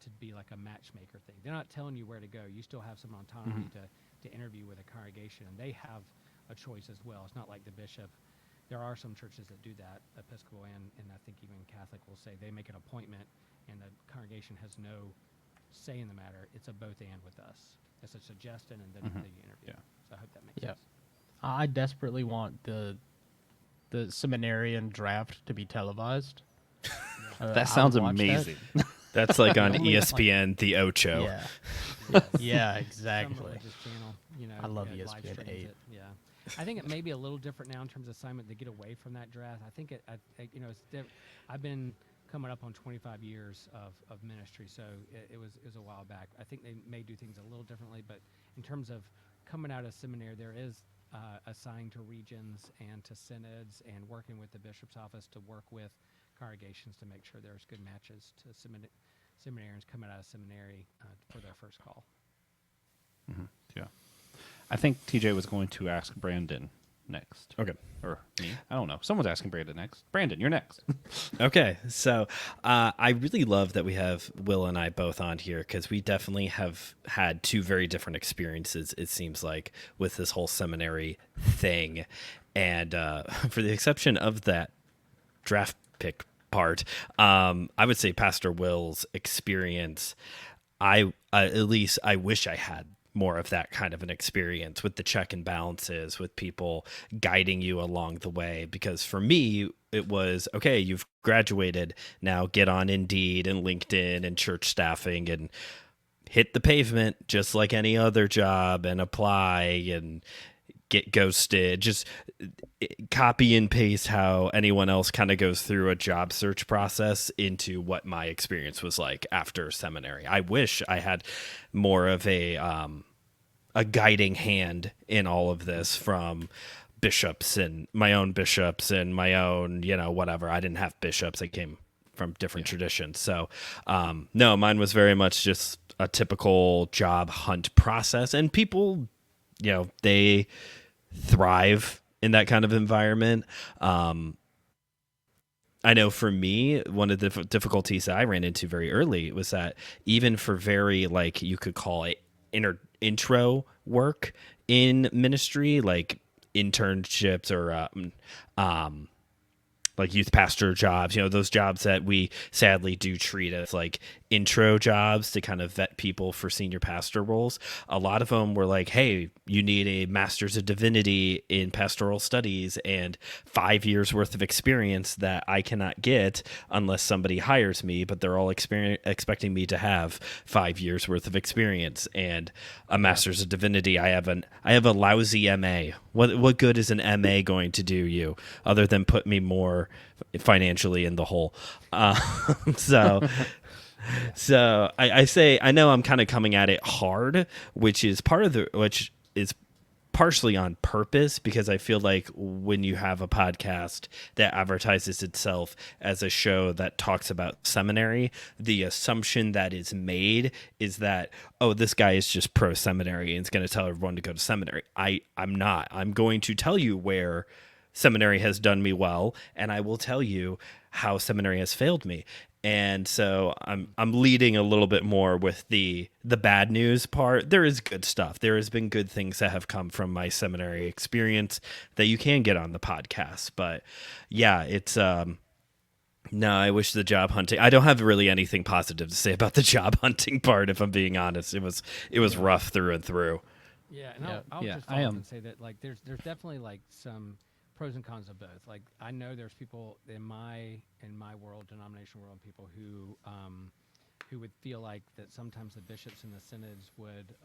to be like a matchmaker thing. They're not telling you where to go. You still have some autonomy to interview with a congregation, and they have a choice as well. It's not like the bishop. There are some churches that do that, Episcopal and I think even Catholic will say they make an appointment, and the congregation has no say in the matter. It's a both and with us. It's a suggestion, and then they interview. Yeah. So I hope that makes sense. I desperately want the seminarian draft to be televised. That sounds I would watch amazing. That's like on Only if, ESPN, The Ocho. Yeah. Yeah, Some exactly. religious channel, I love live ESPN streams 8. it. Yeah. I think it may be a little different now in terms of assignment to get away from that draft. I think I've been coming up on 25 years of ministry, so it was a while back. I think they may do things a little differently, but in terms of coming out of seminary, there is assigned to regions and to synods and working with the bishop's office to work with congregations to make sure there's good matches to seminarians coming out of seminary for their first call. Yeah. I think TJ was going to ask Brandon next. Okay. Or me. I don't know. Someone's asking Brandon next. Brandon, you're next. Okay, so I really love that we have Will and I both on here, because we definitely have had two very different experiences, it seems like, with this whole seminary thing. And for the exception of that draft pick part, I would say Pastor Will's experience, at least I wish I had more of that kind of an experience with the check and balances, with people guiding you along the way. Because for me, it was, okay, you've graduated, now get on Indeed and LinkedIn and church staffing and hit the pavement just like any other job and apply and get ghosted. Just copy and paste how anyone else kind of goes through a job search process into what my experience was like after seminary. I wish I had more of a guiding hand in all of this from bishops and my own, whatever. I didn't have bishops. I came from different traditions. So, no, mine was very much just a typical job hunt process, and people, they thrive in that kind of environment. I know for me, one of the difficulties that I ran into very early was that even for very, like, you could call it intro work in ministry, like internships or like youth pastor jobs, those jobs that we sadly do treat as like intro jobs to kind of vet people for senior pastor roles. A lot of them were like, hey, you need a master's of divinity in pastoral studies and 5 years worth of experience that I cannot get unless somebody hires me, but they're all expecting me to have 5 years worth of experience and a master's of divinity. I have a lousy MA. What good is an MA going to do you other than put me more financially in the hole? So I say, I know I'm kind of coming at it hard, which is partially on purpose, because I feel like when you have a podcast that advertises itself as a show that talks about seminary, the assumption that is made is that, oh, this guy is just pro seminary and is going to tell everyone to go to seminary. I'm not. I'm going to tell you where seminary has done me well, and I will tell you how seminary has failed me. And so I'm leading a little bit more with the bad news part. There is good stuff. There has been good things that have come from my seminary experience that you can get on the podcast. But yeah, it's no, I wish the job hunting. I don't have really anything positive to say about the job hunting part, if I'm being honest. It was rough through and through. Yeah, and I'll just follow up and say that like there's definitely like some pros and cons of both. Like I know there's people in my world, denominational world, people who would feel like that sometimes the bishops and the synods would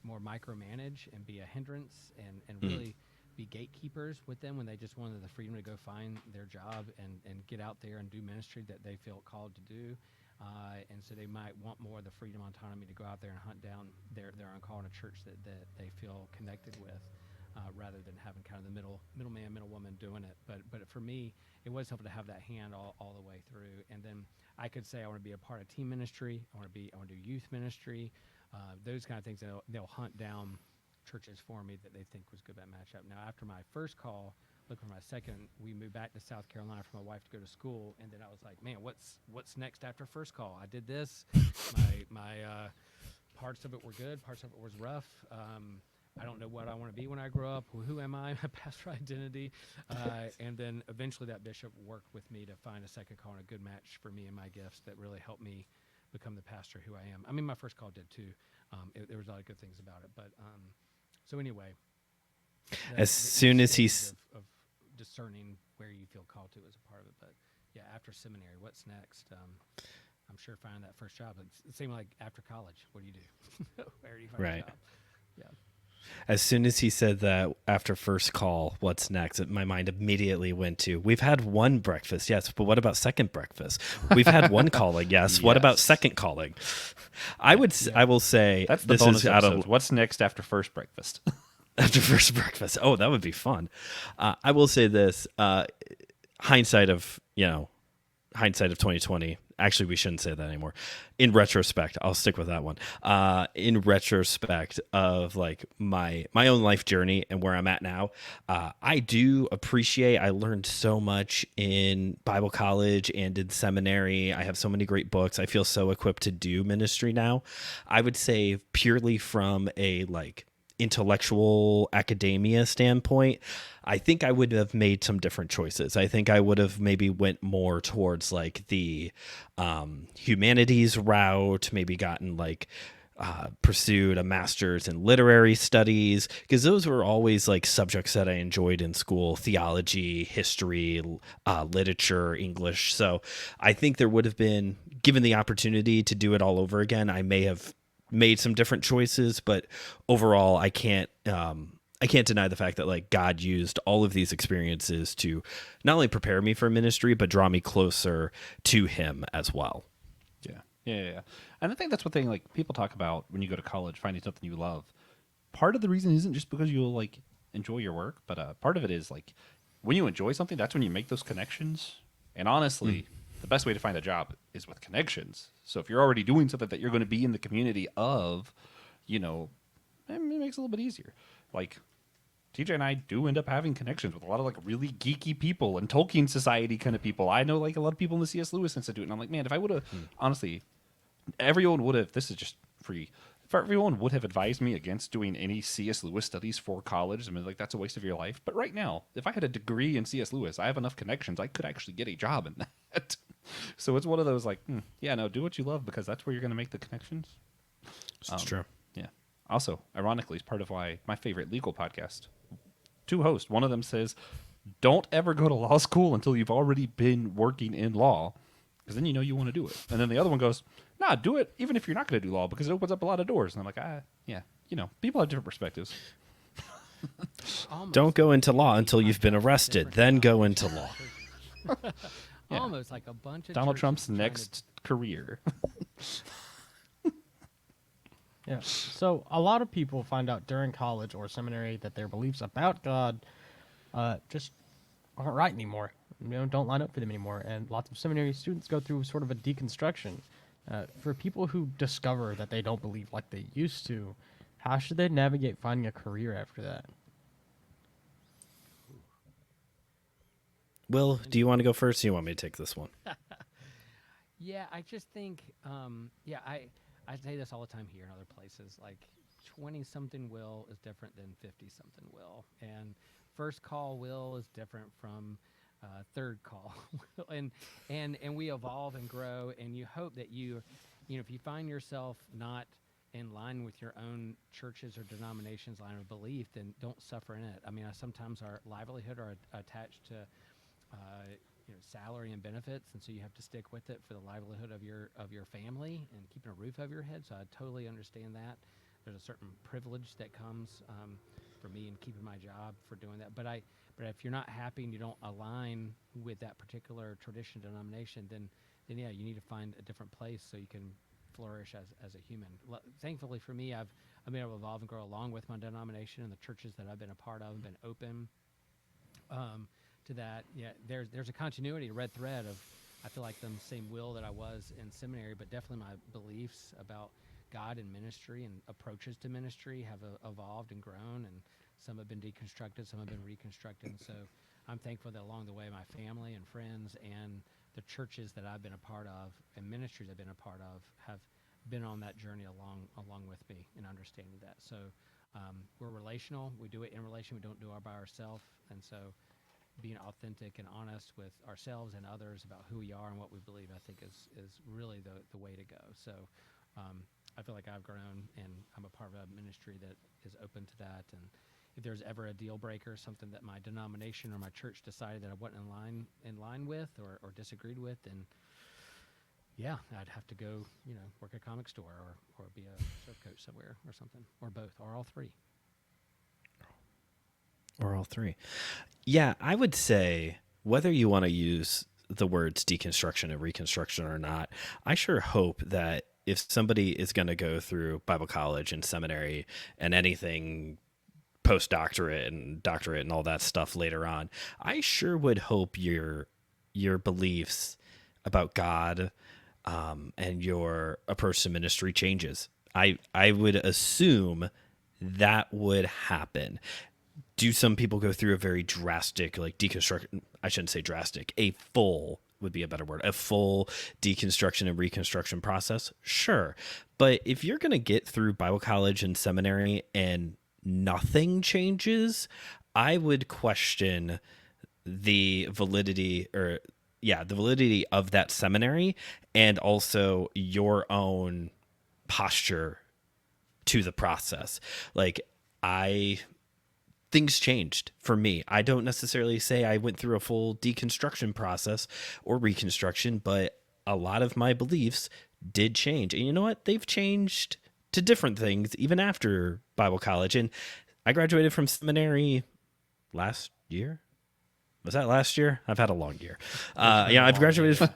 more micromanage and be a hindrance and really be gatekeepers with them when they just wanted the freedom to go find their job and get out there and do ministry that they feel called to do. And so they might want more of the freedom, autonomy to go out there and hunt down their own call in a church that they feel connected with. Rather than having kind of the middleman, middlewoman doing it. But for me, it was helpful to have that hand all the way through. And then I could say I want to be a part of team ministry. I want to do youth ministry. Those kind of things. They'll hunt down churches for me that they think was good at matchup. Now, after my first call, looking for my second, we moved back to South Carolina for my wife to go to school. And then I was like, man, what's next after first call? I did this. My parts of it were good. Parts of it was rough. I don't know what I want to be when I grow up. Who am I? My pastor identity. And then eventually that bishop worked with me to find a second call and a good match for me and my gifts that really helped me become the pastor who I am. I mean, my first call did too. There was a lot of good things about it. But so anyway. As soon as he's... Of discerning where you feel called to as a part of it. But yeah, after seminary, what's next? I'm sure finding that first job. It's the same like after college. What do you do? Where do you find a job? Yeah. As soon as he said that after first call, what's next? My mind immediately went to, we've had one breakfast, yes, but what about second breakfast? We've had one calling, yes. What about second calling? I will say that's the bonus episode. What's next after first breakfast? After first breakfast. Oh, that would be fun. I will say this, hindsight of 2020. Actually, we shouldn't say that anymore. In retrospect, I'll stick with that one. In retrospect of like my own life journey and where I'm at now, I do appreciate, I learned so much in Bible college and in seminary. I have so many great books. I feel so equipped to do ministry now. I would say purely from a like intellectual academia standpoint, I think I would have made some different choices. I think I would have maybe went more towards like the humanities route, maybe gotten like pursued a master's in literary studies, because those were always like subjects that I enjoyed in school: theology, history, literature, English. So I think there would have been, given the opportunity to do it all over again, I may have made some different choices, but overall I can't deny the fact that like God used all of these experiences to not only prepare me for ministry, but draw me closer to him as well. Yeah. And I think that's one thing like people talk about when you go to college, finding something you love. Part of the reason isn't just because you'll like enjoy your work, but part of it is like when you enjoy something, that's when you make those connections. And honestly, the best way to find a job is with connections. So if you're already doing something that you're going to be in the community of, it makes it a little bit easier. Like TJ and I do end up having connections with a lot of like really geeky people and Tolkien Society kind of people. I know like a lot of people in the C.S. Lewis Institute, and I'm like, man, if I would have, honestly, everyone would have, this is just free everyone would have advised me against doing any C.S. Lewis studies for college. I mean, like, that's a waste of your life. But right now, if I had a degree in C.S. Lewis, I have enough connections, I could actually get a job in that. So it's one of those, like, yeah, no, do what you love, because that's where you're going to make the connections. It's true. Yeah. Also, ironically, it's part of why my favorite legal podcast, two hosts, one of them says, don't ever go to law school until you've already been working in law, because then you know you want to do it. And then the other one goes, nah, do it even if you're not going to do law, because it opens up a lot of doors. And I'm like, yeah, you know, people have different perspectives. Don't go into law until you've been arrested, then go into law. Yeah. Almost like a bunch of Donald churches Trump's trying to- next career. Yeah. So a lot of people find out during college or seminary that their beliefs about God just aren't right anymore. You know, don't line up for them anymore. And lots of seminary students go through sort of a deconstruction. For people who discover that they don't believe like they used to, how should they navigate finding a career after that? Will, do you want to go first, or do you want me to take this one? Yeah, I just think, I say this all the time here and other places. Like, 20-something will is different than 50-something will, and first call will is different from third call will, and we evolve and grow. And you hope that you know, if you find yourself not in line with your own church's or denomination's line of belief, then don't suffer in it. I mean, sometimes our livelihood are attached to salary and benefits, and so you have to stick with it for the livelihood of your family and keeping a roof over your head. So I totally understand that. There's a certain privilege that comes for me in keeping my job for doing that. But if you're not happy and you don't align with that particular tradition, denomination, then yeah, you need to find a different place so you can flourish as a human. Thankfully for me, I've been able to evolve and grow along with my denomination, and the churches that I've been a part of have been open to that. Yeah, there's a continuity, a red thread of, I feel like, the same will that I was in seminary, but definitely my beliefs about God and ministry and approaches to ministry have evolved and grown, and some have been deconstructed, some have been reconstructed. And so I'm thankful that along the way, my family and friends and the churches that I've been a part of and ministries I've been a part of have been on that journey along with me in understanding that. So we're relational. We do it in relation. We don't do it by ourselves. And so being authentic and honest with ourselves and others about who we are and what we believe, I think is really the way to go. So I feel like I've grown, and I'm a part of a ministry that is open to that. And if there's ever a deal breaker, something that my denomination or my church decided that I wasn't in line with or disagreed with, then yeah, I'd have to go, work at a comic store or be a surf coach somewhere or something, or both, or all three. Or all three. Yeah, I would say, whether you want to use the words deconstruction and reconstruction or not, I sure hope that if somebody is going to go through Bible college and seminary and anything postdoctorate and doctorate and all that stuff later on, I sure would hope your beliefs about God and your approach to ministry changes. I would assume that would happen. Do some people go through a very drastic, like, deconstruction? I shouldn't say drastic. A full would be a better word. A full deconstruction and reconstruction process? Sure. But if you're going to get through Bible college and seminary and nothing changes, I would question the validity of that seminary, and also your own posture to the process. Like, things changed for me. I don't necessarily say I went through a full deconstruction process or reconstruction, but a lot of my beliefs did change. And you know what? They've changed to different things even after Bible college. And I graduated from seminary last year. Was that last year? I've had a long year. I've graduated.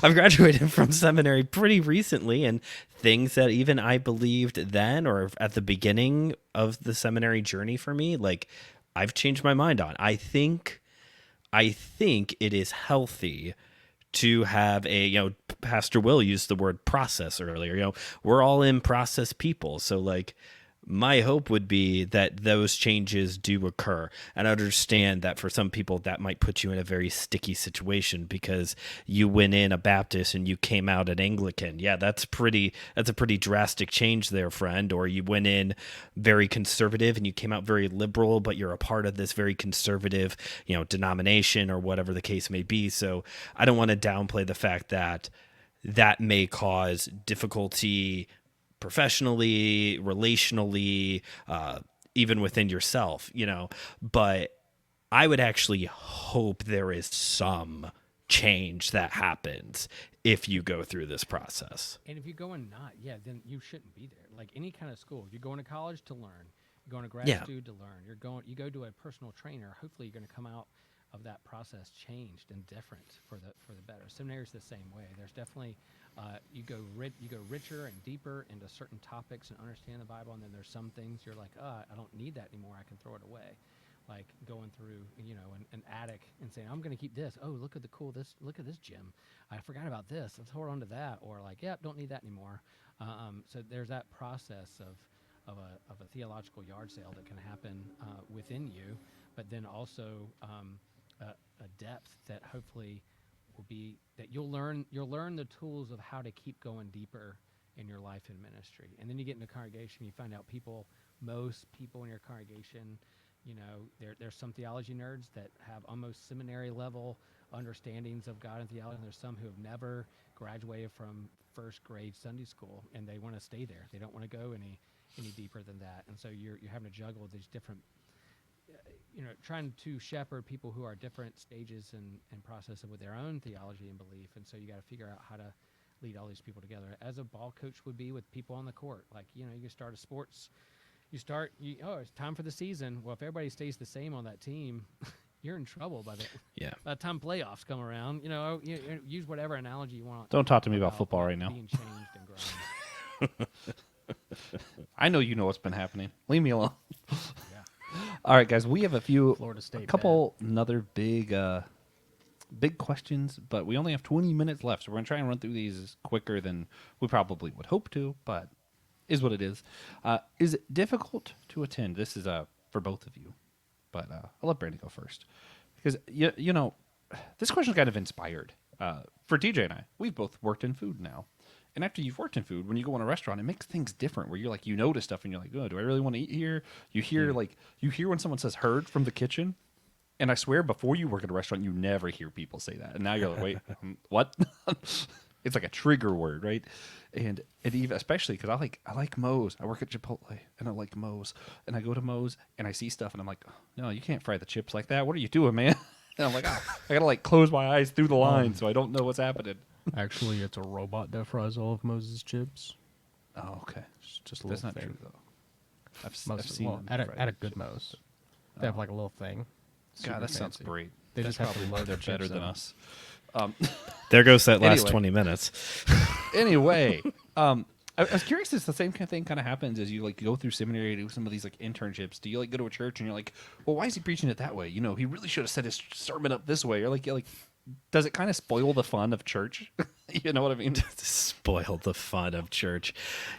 I've graduated from seminary pretty recently, and things that even I believed then, or at the beginning of the seminary journey for me, like, I've changed my mind on. I think it is healthy to have Pastor Will used the word process earlier. We're all in process people, so, like, my hope would be that those changes do occur. And I understand that for some people that might put you in a very sticky situation because you went in a Baptist and you came out an Anglican. Yeah, that's a pretty drastic change there, friend. Or you went in very conservative and you came out very liberal, but you're a part of this very conservative, denomination or whatever the case may be. So I don't want to downplay the fact that may cause difficulty professionally, relationally, even within yourself, but I would actually hope there is some change that happens if you go through this process. And if you're going then you shouldn't be there. Like any kind of school, you're going to college to learn, you're going to grad school to learn, you go to a personal trainer, hopefully you're going to come out of that process changed and different for the better. Seminary is the same way. There's definitely you go richer and deeper into certain topics and understand the Bible, and then there's some things you're like, I don't need that anymore. I can throw it away. Like going through, an attic and saying, I'm going to keep this. Oh, look at this gym. I forgot about this. Let's hold on to that. Or like, don't need that anymore. So there's that process of a theological yard sale that can happen within you, but then also a depth that hopefully will be that you'll learn the tools of how to keep going deeper in your life and ministry. And then you get in a congregation, you find out most people in your congregation, there's some theology nerds that have almost seminary level understandings of God and theology. And there's some who have never graduated from first grade Sunday school, and they want to stay there. They don't want to go any deeper than that. And so you're having to juggle these different, trying to shepherd people who are different stages and process with their own theology and belief. And so you got to figure out how to lead all these people together, as a ball coach would be with people on the court. Like, you start a sports, it's time for the season. Well, if everybody stays the same on that team, you're in trouble by the time playoffs come around. You use whatever analogy you want. Don't talk to me about football right now. Being changed and growing. I know you know what's been happening. Leave me alone. Yeah. All right, guys, we have Florida State, a couple other big questions, but we only have 20 minutes left, so we're going to try and run through these quicker than we probably would hope to, but is what it is. Is it difficult to attend? This is for both of you, but I'll let Brandon go first. Because, this question is kind of inspired. For TJ and I, we've both worked in food now. And after you've worked in food, when you go in a restaurant, it makes things different where you're like, you notice stuff and you're like, oh, do I really want to eat here? You hear when someone says heard from the kitchen. And I swear, before you work at a restaurant, you never hear people say that. And now you're like, wait, what? It's like a trigger word, right? And even, especially because I like Moe's. I work at Chipotle, and I like Moe's. And I go to Moe's, and I see stuff, and I'm like, oh, no, you can't fry the chips like that. What are you doing, man? And I'm like, I got to close my eyes through the line so I don't know what's happening. Actually, it's a robot that fries all of Moses' chips. Oh, okay. Just a That's little not thing. true, though. I've seen them at a good Moe's. They have like a little thing. God, that Super sounds fancy. great. They That's just have to probably why load they're the better chips than up. us. There goes that last Anyway. 20 minutes. Anyway, I was curious if the same kind of thing kind of happens as you go through seminary, do some of these internships. Do you go to a church and you're like, well, why is he preaching it that way? He really should have set his sermon up this way. Or like, does it kind of spoil the fun of church? You know what I mean? Spoil the fun of church.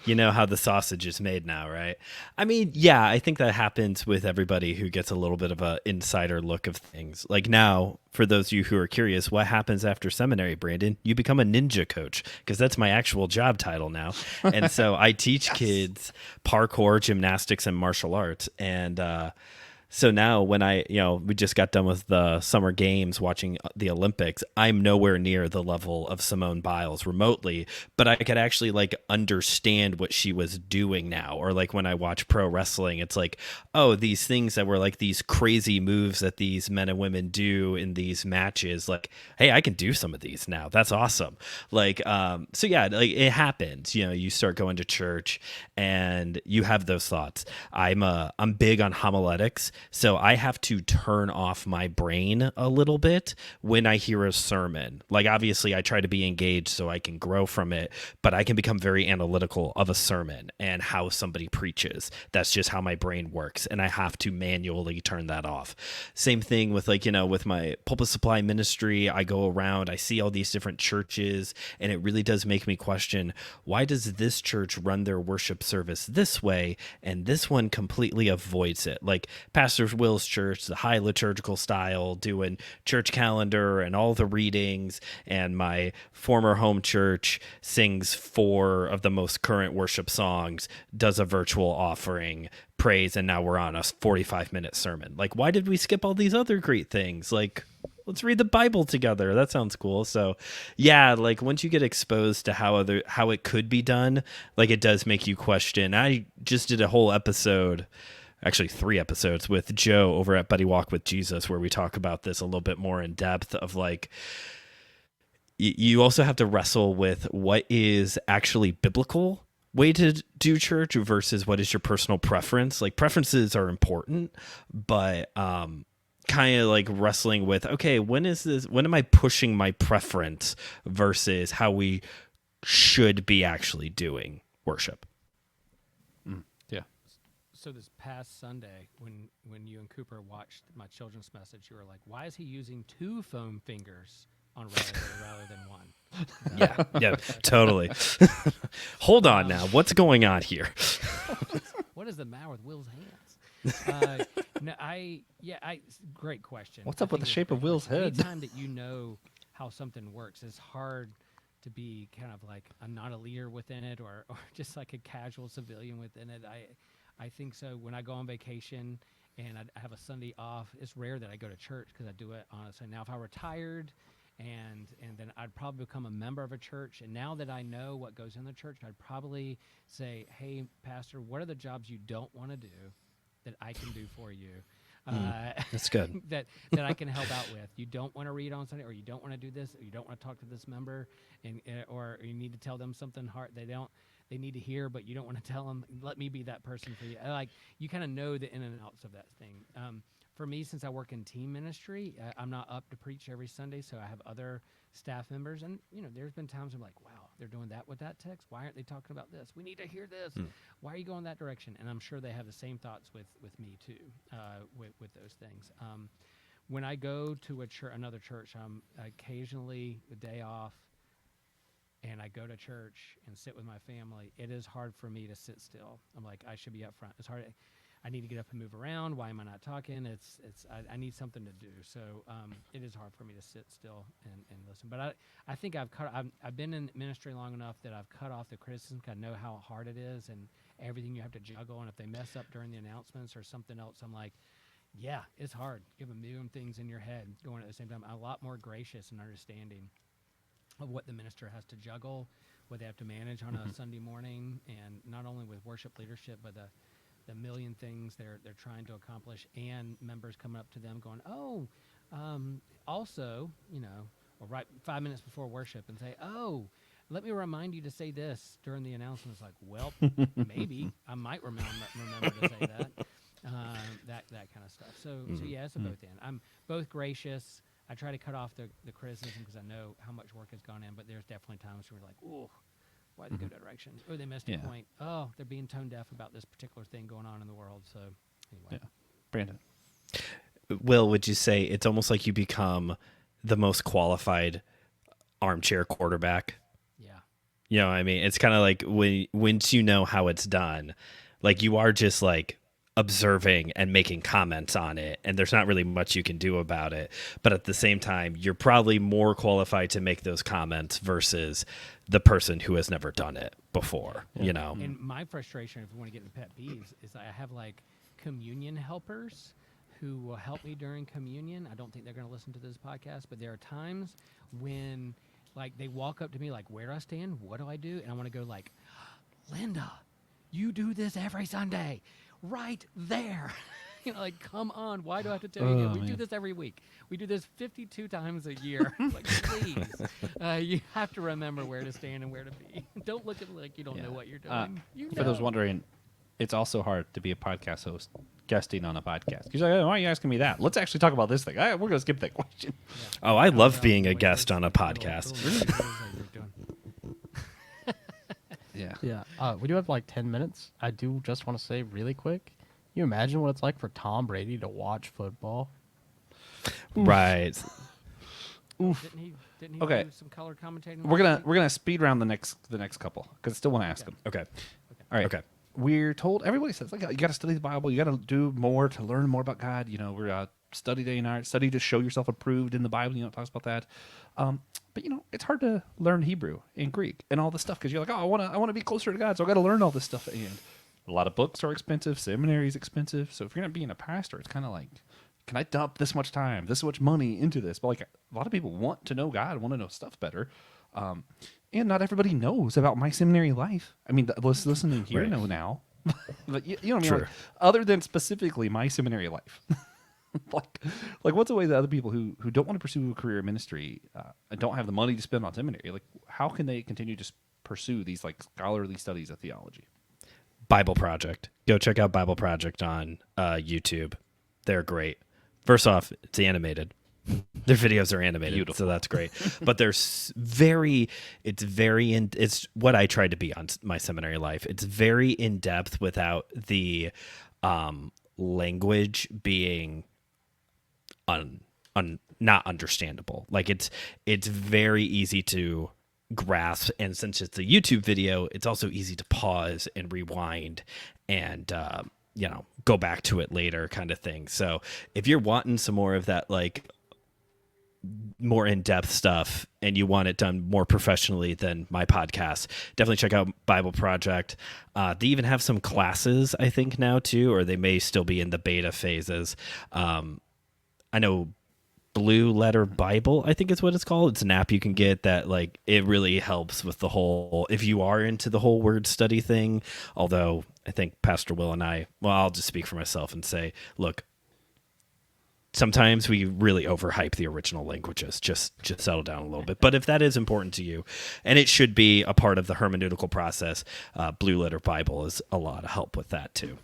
You know how the sausage is made now, right? I mean, yeah, I think that happens with everybody who gets a little bit of an insider look of things. Like now, for those of you who are curious, what happens after seminary, Brandon? You become a ninja coach, because that's my actual job title now. And so I teach kids parkour, gymnastics, and martial arts. And so now when we just got done with the summer games watching the Olympics, I'm nowhere near the level of Simone Biles remotely, but I could actually understand what she was doing now. Or when I watch pro wrestling, it's like, oh, these things that were these crazy moves that these men and women do in these matches. Hey, I can do some of these now. That's awesome. So yeah, it happens. You start going to church and you have those thoughts. I'm big on homiletics. So I have to turn off my brain a little bit when I hear a sermon. Like, obviously, I try to be engaged so I can grow from it, but I can become very analytical of a sermon and how somebody preaches. That's just how my brain works, and I have to manually turn that off. Same thing with, like, with my pulpit supply ministry. I go around, I see all these different churches, and it really does make me question, why does this church run their worship service this way and this one completely avoids it? Like Pastor Will's church, the high liturgical style, doing church calendar and all the readings, and my former home church sings 4 of the most current worship songs, does a virtual offering, praise, and now we're on a 45-minute sermon. Like, why did we skip all these other great things? Like, let's read the Bible together. That sounds cool. So yeah, like once you get exposed to how it could be done, like it does make you question. I just did a whole episode, actually 3 episodes with Joe over at Buddy Walk with Jesus, where we talk about this a little bit more in depth of like, you also have to wrestle with what is actually biblical way to do church versus what is your personal preference. Like preferences are important, but, kind of like wrestling with, okay, when am I pushing my preference versus how we should be actually doing worship? Yeah. So this past Sunday, when you and Cooper watched my children's message, you were like, why is he using 2 foam fingers on rather than 1? Yeah, totally. Hold on now. What's going on here? What is the matter with Will's hands? Great question. What's up with the shape of Will's head? Anytime that you know how something works, it's hard to be kind of like not a leader within it or just like a casual civilian within it. I think so. When I go on vacation and I have a Sunday off, it's rare that I go to church because I do it honestly. Now, if I retired and then I'd probably become a member of a church, and now that I know what goes in the church, I'd probably say, hey, Pastor, what are the jobs you don't want to do that I can do for you? That's good. that I can help out with. You don't want to read on Sunday, or you don't want to do this, or you don't want to talk to this member, or you need to tell them something hard they need to hear, but you don't want to tell them. Let me be that person for you. Like, you kind of know the in and outs of that thing. For me, since I work in team ministry, I'm not up to preach every Sunday, so I have other staff members, and there's been times I'm like, wow, they're doing that with that text. Why aren't they talking about this? We need to hear this. Why are you going that direction? And I'm sure they have the same thoughts with me too, with those things. When I go to another church, I'm occasionally a day off, and I go to church and sit with my family. It is hard for me to sit still. I'm like, I should be up front. It's hard. I need to get up and move around. Why am I not talking? I need something to do. So it is hard for me to sit still and listen. But I think I've been in ministry long enough that I've cut off the criticism. I know how hard it is and everything you have to juggle. And if they mess up during the announcements or something else, I'm like, yeah, it's hard. You have a million things in your head going at the same time. I'm a lot more gracious and understanding of what the minister has to juggle, what they have to manage on a Sunday morning, and not only with worship leadership, but the million things they're trying to accomplish, and members coming up to them going, also, or right 5 minutes before worship and say, let me remind you to say this during the announcement. It's like, well, maybe I might remember to say that, that kind of stuff. So yeah, it's a both end. I'm both gracious. I try to cut off the criticism because I know how much work has gone in, but there's definitely times where we're like, ooh, why they go that direction? Or they missed a point. Oh, they're being tone deaf about this particular thing going on in the world. So anyway. Yeah. Brandon. Will, would you say it's almost like you become the most qualified armchair quarterback? Yeah. You know what I mean? It's kind of like once you know how it's done, like you are just like observing and making comments on it, and there's not really much you can do about it. But at the same time, you're probably more qualified to make those comments versus the person who has never done it before, And my frustration, if you want to get into pet peeves, is I have like communion helpers who will help me during communion. I don't think they're going to listen to this podcast, but there are times when like they walk up to me like, where do I stand? What do I do? And I want to go like, Linda, you do this every Sunday. Right there. Like, come on. Why do I have to tell you again? We do this every week. We do this 52 times a year. Like, please. You have to remember where to stand and where to be. Don't look at like you don't know what you're doing. For those wondering, it's also hard to be a podcast host guesting on a podcast? He's like, oh, why are you asking me that? Let's actually talk about this thing. We're going to skip that question. Oh, I love being a guest on a podcast. Yeah. Yeah. We do have like 10 minutes. I do just want to say really quick. You imagine what it's like for Tom Brady to watch football? Right. Didn't he Okay. do some color commentating? We're gonna speed round the next couple because I still want to ask them. Okay. All right. Okay. We're told, everybody says, like, you got to study the Bible. You got to do more to learn more about God. You know, we're study day and night, study to show yourself approved in the Bible. You know, it talks about that. But you know, it's hard to learn Hebrew and Greek and all this stuff because you're like, oh, I want to be closer to God, so I got to learn all this stuff. And a lot of books are expensive. Seminary is expensive. So if you're not being a pastor, it's kind of like, can I dump this much time, this much money into this? But like, a lot of people want to know God, want to know stuff better. And not everybody knows about my seminary life. I mean, listening here know now. But you know what I mean? Sure. Like, other than specifically my seminary life. like what's a way that other people who don't want to pursue a career in ministry and don't have the money to spend on seminary, like how can they continue to pursue these like scholarly studies of theology? Bible Project. Go check out Bible Project on YouTube. They're great. First off, it's animated. Their videos are animated, Beautiful. so that's great. But it's what I tried to be on my seminary life. It's very in depth without the language being not understandable. Like it's very easy to grasp, and since it's a YouTube video, it's also easy to pause and rewind and go back to it later, kind of thing. So if you're wanting some more of that, like more in-depth stuff, and you want it done more professionally than my podcast, definitely check out Bible Project. They even have some classes, I think, now too, or they may still be in the beta phases. I know Blue Letter Bible, I think is what it's called. It's an app you can get that, like, it really helps with the whole, if you are into the whole word study thing. Although I think Pastor Will and I'll just speak for myself and say, look, sometimes we really overhype the original languages. Just settle down a little bit. But if that is important to you, and it should be a part of the hermeneutical process, Blue Letter Bible is a lot of help with that too.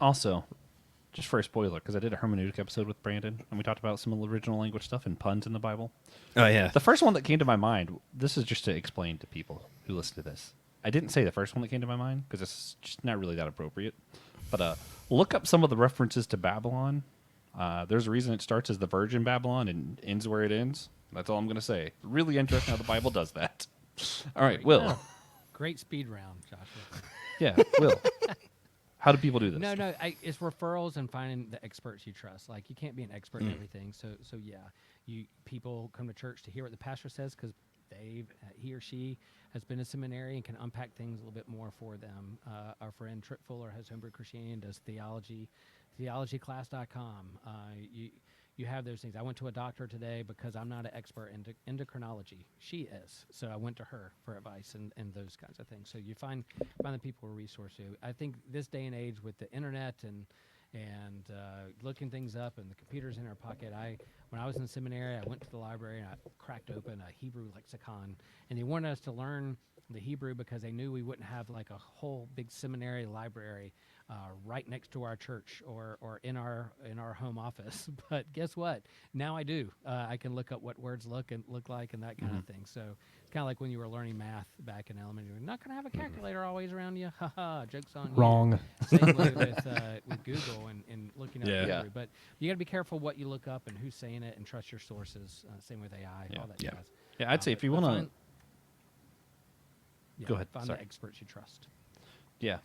Also, just for a spoiler, because I did a hermeneutic episode with Brandon, and we talked about some of the original language stuff and puns in the Bible. Oh, yeah. The first one that came to my mind, this is just to explain to people who listen to this. I didn't say the first one that came to my mind, because it's just not really that appropriate. But look up some of the references to Babylon. There's a reason it starts as the Virgin Babylon and ends where it ends. That's all I'm going to say. Really interesting how the Bible does that. All right, Will. Great speed round, Joshua. Yeah, Will. How do people do this? No, it's referrals and finding the experts you trust. Like, you can't be an expert in everything. So yeah, people come to church to hear what the pastor says because he or she has been in seminary and can unpack things a little bit more for them. Our friend Tripp Fuller has Homebrew Christianity and does theology, theologyclass.com. You have those things. I went to a doctor today because I'm not an expert in endocrinology. She is. So I went to her for advice and those kinds of things. So you find the people who resource you. I think this day and age with the internet and looking things up and the computers in our pocket, when I was in seminary, I went to the library and I cracked open a Hebrew lexicon, and they wanted us to learn the Hebrew because they knew we wouldn't have like a whole big seminary library right next to our church or in our home office. But guess what? Now I do. I can look up what words look like and that kind of thing. So it's kind of like when you were learning math back in elementary. You're not going to have a calculator always around you. Ha, joke's on you. Wrong. Same way with Google and looking up Yeah. Hebrew. But you got to be careful what you look up and who's saying it and trust your sources. Same with AI, all that jazz. Yeah, I'd say if you want to... Go ahead. Find Sorry. the experts you trust. Yeah.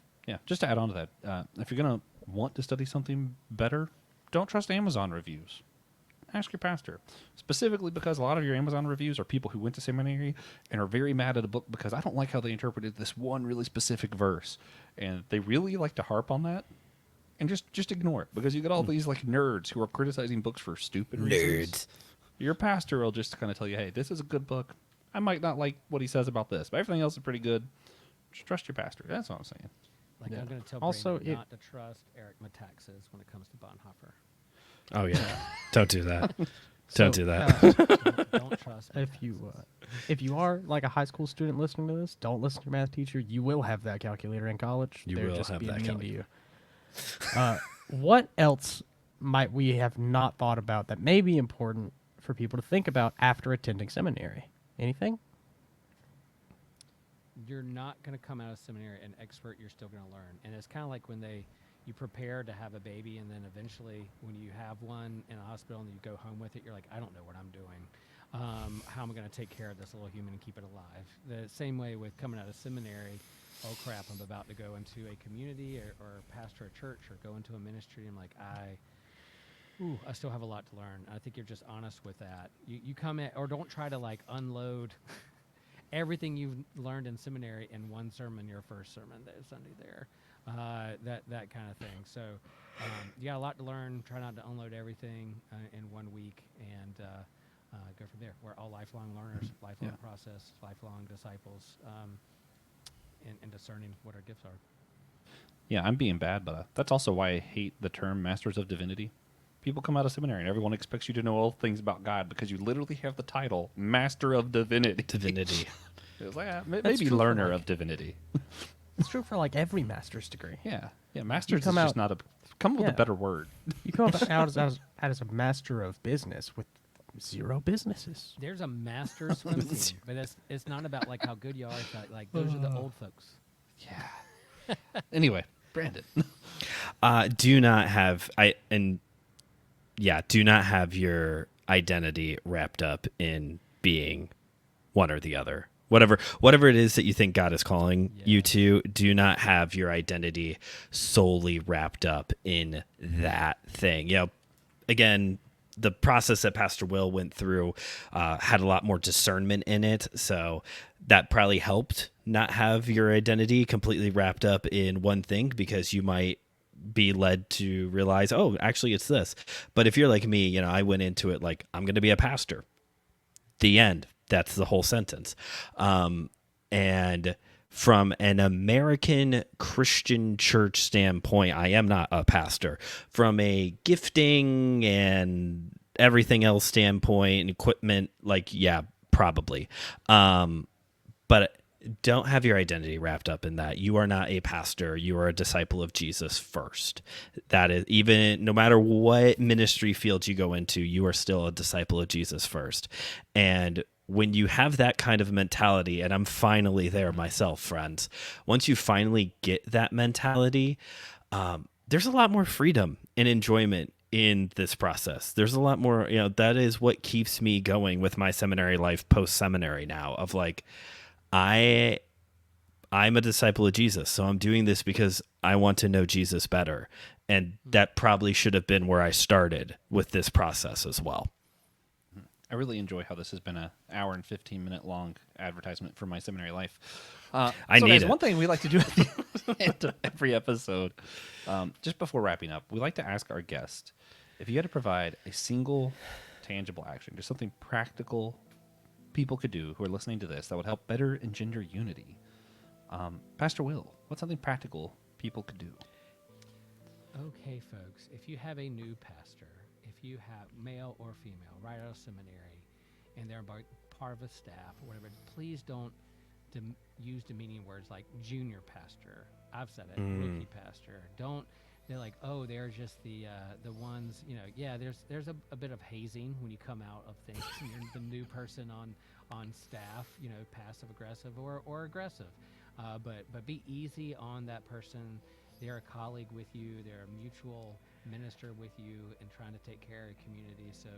Just to add on to that, if you're going to want to study something better, don't trust Amazon reviews. Ask your pastor. Specifically because a lot of your Amazon reviews are people who went to seminary and are very mad at a book because I don't like how they interpreted this one really specific verse. And they really like to harp on that. And just ignore it because you get all these like nerds who are criticizing books for stupid reasons. Your pastor will just kind of tell you, hey, this is a good book. I might not like what he says about this, but everything else is pretty good. Just trust your pastor. That's what I'm saying. Like, I'm going to tell Also, Brandon not to trust Eric Metaxas when it comes to Bonhoeffer. Oh, yeah. Don't do that. Don't do that. Don't trust him. If you are like a high school student listening to this, don't listen to your math teacher. You will have that calculator in college. You They're will just have being that mean to you. what else might we have not thought about that may be important for people to think about after attending seminary? Anything? You're not going to come out of seminary an expert. You're still going to learn. And it's kind of like when you prepare to have a baby, and then eventually when you have one in a hospital and you go home with it, you're like, I don't know what I'm doing. How am I going to take care of this little human and keep it alive? The same way with coming out of seminary. Oh crap, I'm about to go into a community or pastor a church or go into a ministry. I'm like, I still have a lot to learn. I think you're just honest with that. You come in, or don't try to like unload everything you've learned in seminary in one sermon, your first sermon that Sunday there. That kind of thing. So you got a lot to learn. Try not to unload everything in 1 week, and go from there. We're all lifelong learners, lifelong process, lifelong disciples, and discerning what our gifts are. Yeah, I'm being bad, but that's also why I hate the term Masters of Divinity. People come out of seminary and everyone expects you to know all things about God because you literally have the title Master of Divinity. Divinity. It was like, maybe learner of divinity. It's true for like every master's degree. Yeah, master's is just not a... Come with a better word. You come out as a master of business with 0 businesses. There's a master swim team, but it's not about like how good you are. It's like those are the old folks. Yeah. Anyway, Brandon. Do not have your identity wrapped up in being one or the other. Whatever it is that you think God is calling you to, do not have your identity solely wrapped up in that thing. You know, again, the process that Pastor Will went through had a lot more discernment in it, so that probably helped not have your identity completely wrapped up in one thing, because you might be led to realize, oh, actually it's this. But if you're like me, you know, I went into it like, I'm going to be a pastor. The end. That's the whole sentence. And from an American Christian church standpoint, I am not a pastor. From a gifting and everything else standpoint and equipment, like, yeah, probably. But don't have your identity wrapped up in that. You are not a pastor. You are a disciple of Jesus first. That is, even no matter what ministry field you go into, you are still a disciple of Jesus first. And when you have that kind of mentality, and I'm finally there myself, friends, once you finally get that mentality, there's a lot more freedom and enjoyment in this process. There's a lot more, you know, that is what keeps me going with my seminary life post-seminary now, of like, I'm a disciple of Jesus, so I'm doing this because I want to know Jesus better. And that probably should have been where I started with this process as well. I really enjoy how this has been an hour and 15-minute long advertisement for my seminary life. One thing we like to do at the end of every episode, just before wrapping up, we like to ask our guest, if you had to provide a single tangible action, just something practical people could do who are listening to this that would help better engender unity. Pastor Will, what's something practical people could do? Okay, folks, if you have a new pastor, if you have male or female right out of seminary and they're part of a staff or whatever, please don't use demeaning words like junior pastor. I've said it, rookie pastor. They're like, oh, they're just the ones, you know, yeah, there's a bit of hazing when you come out of things. You're the new person on staff, you know, passive aggressive or aggressive. But be easy on that person. They're a colleague with you. They're a mutual minister with you and trying to take care of the community. So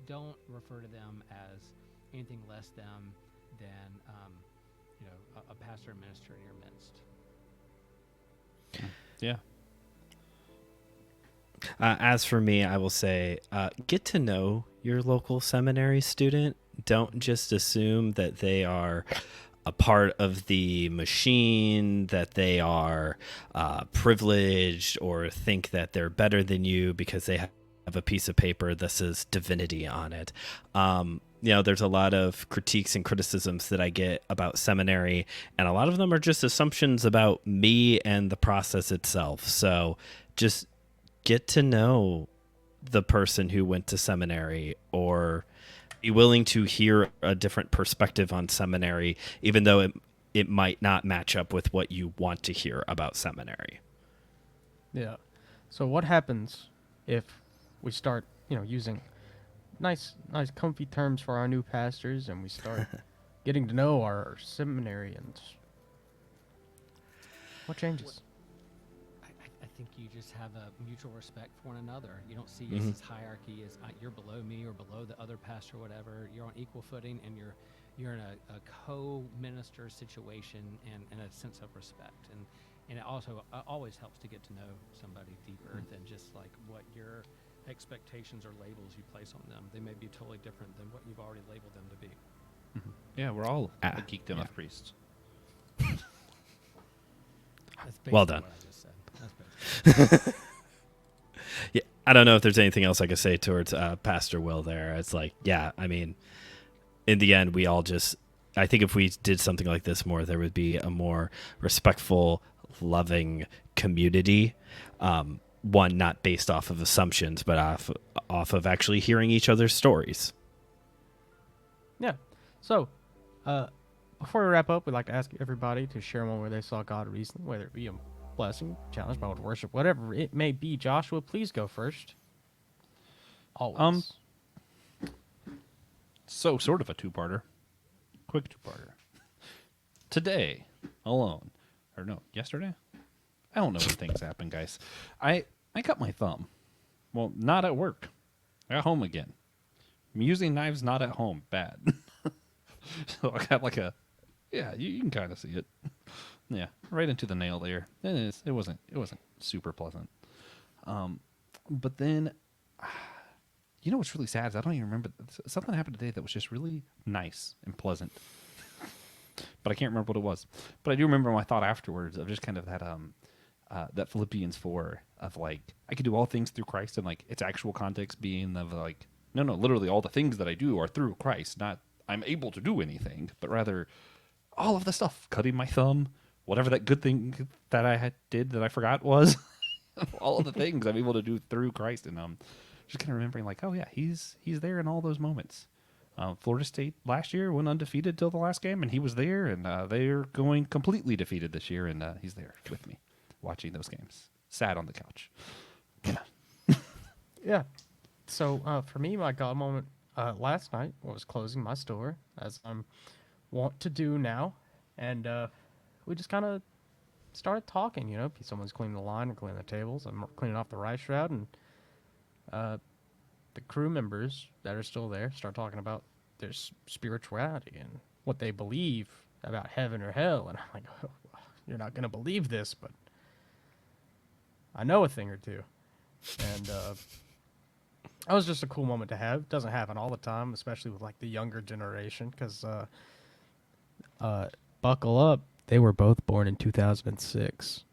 don't refer to them as anything less than you know, a pastor and minister in your midst. Yeah. As for me, I will say, get to know your local seminary student. Don't just assume that they are a part of the machine, that they are privileged, or think that they're better than you because they have a piece of paper that says divinity on it. You know, there's a lot of critiques and criticisms that I get about seminary, and a lot of them are just assumptions about me and the process itself. So just get to know the person who went to seminary, or be willing to hear a different perspective on seminary, even though it might not match up with what you want to hear about seminary. Yeah. So what happens if we start, using nice, comfy terms for our new pastors, and we start getting to know our seminarians? What changes? I think you just have a mutual respect for one another. You don't see Mhm. this hierarchy as you're below me or below the other pastor or whatever. You're on equal footing, and you're in a co-minister situation and a sense of respect. And it also always helps to get to know somebody deeper than just like what your expectations or labels you place on them. They may be totally different than what you've already labeled them to be. Yeah, we're all Ah, a geekdom of priests. That's basically Well done. what I just said. That's basically. Yeah, I don't know if there's anything else I could say towards Pastor Will there. It's like, yeah, I mean, in the end, we all just, I think if we did something like this more, there would be a more respectful, loving community. One not based off of assumptions, but off of actually hearing each other's stories. Yeah. So, before we wrap up, we'd like to ask everybody to share one where they saw God recently, whether it be a blessing, challenge, Bible worship, whatever it may be. Joshua, please go first. Always. So, sort of a two-parter. Quick two-parter. Today, alone. Or no, yesterday? I don't know when things happen, guys. I cut my thumb. Well, not at work. At home again. I'm using knives not at home. Bad. So I got like a... Yeah, you can kind of see it. Yeah, right into the nail there. It wasn't super pleasant. But then... You know what's really sad is I don't even remember. Something happened today that was just really nice and pleasant. But I can't remember what it was. But I do remember my thought afterwards of just kind of that Philippians 4 of like, I can do all things through Christ, and like its actual context being of like, no, literally all the things that I do are through Christ, not I'm able to do anything, but rather all of the stuff, cutting my thumb, whatever that good thing that I did that I forgot was, all of the things I'm able to do through Christ. And just kind of remembering like, oh yeah, he's there in all those moments. Florida State last year went undefeated till the last game, and he was there, and they're going completely defeated this year, and he's there with me watching those games. Sat on the couch. Yeah. Yeah. So for me, my God moment last night was closing my store, as I'm wont to do now, and we just kind of started talking. Someone's cleaning the line, we're cleaning the tables, I'm cleaning off the rice shroud, and the crew members that are still there start talking about their spirituality and what they believe about heaven or hell, and I'm like, oh, you're not gonna believe this, but I know a thing or two. And that was just a cool moment to have. Doesn't happen all the time, especially with like the younger generation, because buckle up, they were both born in 2006.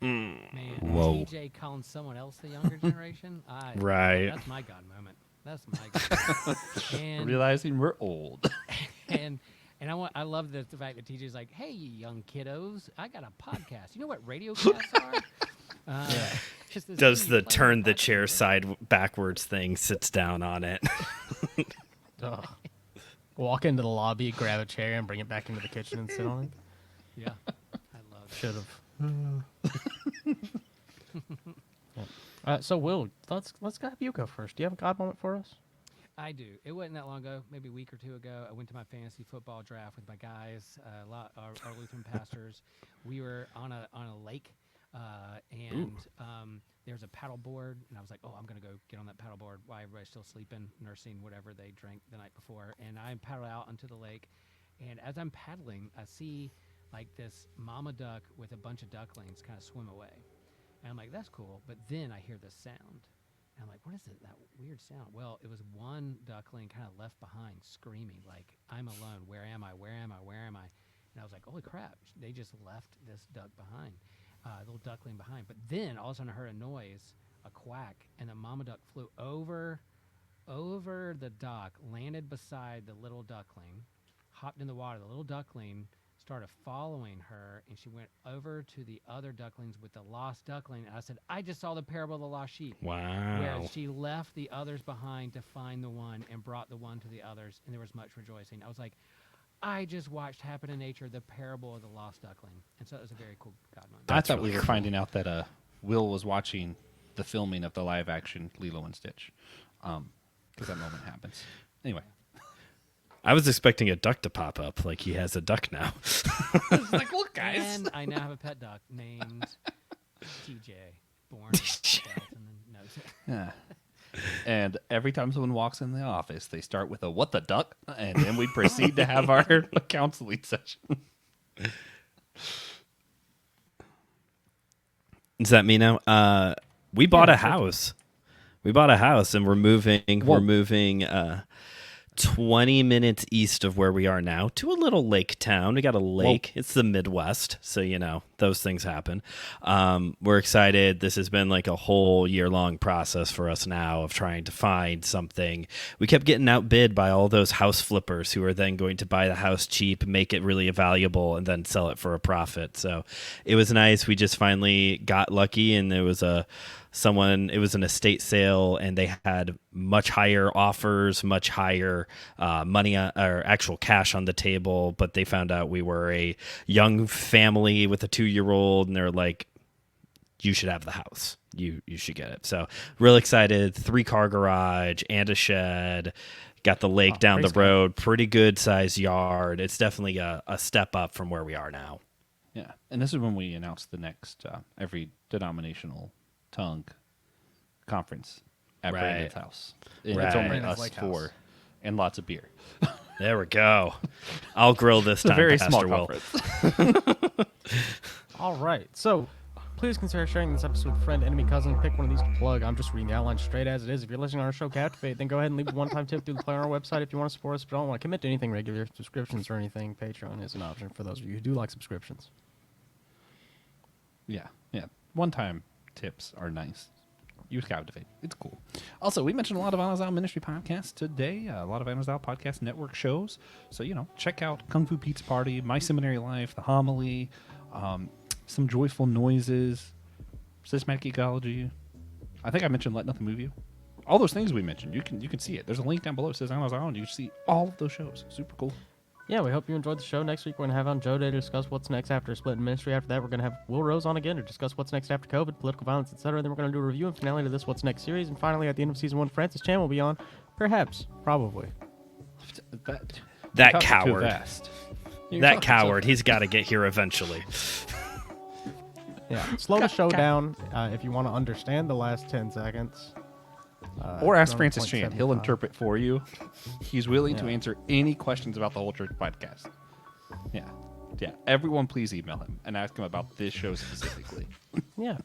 Man, Whoa. TJ calling someone else the younger generation? Right. That's my God moment. That's my God moment. And, Realizing we're old. and I love the fact that TJ's like, hey, you young kiddos, I got a podcast. You know what radio casts are? Just this Does dude the playing turn a the podcast chair radio. side backwards thing, sits down on it. Ugh. Walk into the lobby, grab a chair, and bring it back into the kitchen and sit on it. Yeah, I love it. Should have. So Will, let's have you go first. Do you have a God moment for us? I do. It wasn't that long ago, maybe a week or two ago. I went to my fantasy football draft with my guys, our Lutheran pastors. We were on a lake, and there's a paddle board, and I was like, oh, I'm gonna go get on that paddle board while everybody's still sleeping, nursing whatever they drank the night before. And I paddle out onto the lake, and as I'm paddling, I see like this mama duck with a bunch of ducklings kind of swim away, and I'm like, that's cool. But then I hear this sound. And I'm like, what is it, that weird sound? Well, it was one duckling kind of left behind screaming, like, I'm alone. Where am I? Where am I? Where am I? And I was like, holy crap. They just left this duck behind, little duckling behind. But then all of a sudden I heard a noise, a quack, and the mama duck flew over the dock, landed beside the little duckling, hopped in the water. The little duckling started following her, and she went over to the other ducklings with the lost duckling. And I said, I just saw the parable of the lost sheep. Wow. Where she left the others behind to find the one and brought the one to the others, and there was much rejoicing. I was like, I just watched happen in nature the parable of the lost duckling. And so it was a very cool God moment. I thought really we were cool. finding out that Will was watching the filming of the live action Lilo and Stitch, because that moment happens. Anyway, I was expecting a duck to pop up, like he has a duck now. it's like, look, guys. And I now have a pet duck named TJ, born in 2000. No, Yeah. And every time someone walks in the office, they start with a "what the duck," and then we proceed to have our counseling session. Is that me now? We bought a house. We bought a house, and we're moving. Whoa. We're moving 20 minutes east of where we are now to a little lake town. We got a lake. It's the Midwest, so those things happen. We're excited. This has been like a whole year-long process for us now of trying to find something. We kept getting outbid by all those house flippers who are then going to buy the house cheap, make it really valuable, and then sell it for a profit. So it was nice. We just finally got lucky, and there was it was an estate sale, and they had much higher offers, much higher money or actual cash on the table, but they found out we were a young family with a 2-year-old, and they're like, you should have the house. You should get it. So real excited. 3-car garage and a shed. Got the lake down the road. Pretty good size yard. It's definitely a step up from where we are now. Yeah, and this is when we announce the next every denominational tongue conference at Brandon's house. And it's only Brandon's us Lake four House. and lots of beer. There we go. I'll grill this It's a time, very Pastor small Will. conference. All right. So please consider sharing this episode with a friend, enemy, cousin. Pick one of these to plug. I'm just reading the outline straight as it is. If you're listening to our show, Captivate, then go ahead and leave a one-time tip through the player on our website if you want to support us, but don't want to commit to anything regular. Subscriptions or anything, Patreon is an option for those of you who do like subscriptions. Yeah. One-time tips are nice. Use Captivate. It's cool. Also, we mentioned a lot of Anazao Ministry podcasts today, a lot of Anazao Podcast Network shows. So, check out Kung Fu Pizza Party, My Seminary Life, The Homily, Some Joyful Noises, Systematic Ecology. I think I mentioned Let Nothing Move You. All those things we mentioned, you can see it. There's a link down below that says Anazao, and you can see all of those shows. Super cool. Yeah, we hope you enjoyed the show. Next week, we're going to have on Joe Day to discuss what's next after splitting ministry. After that, we're going to have Will Rose on again to discuss what's next after COVID, political violence, etc. Then we're going to do a review and finale to this What's Next series. And finally, at the end of season 1, Francis Chan will be on. Perhaps. Probably. That coward. That coward. He's got to get here eventually. Yeah. Slow the show down if you want to understand the last 10 seconds. Or ask Francis Chan. He'll 0.75. interpret for you. He's willing to answer any questions about the whole church podcast. Yeah. Everyone, please email him and ask him about this show specifically. Yeah.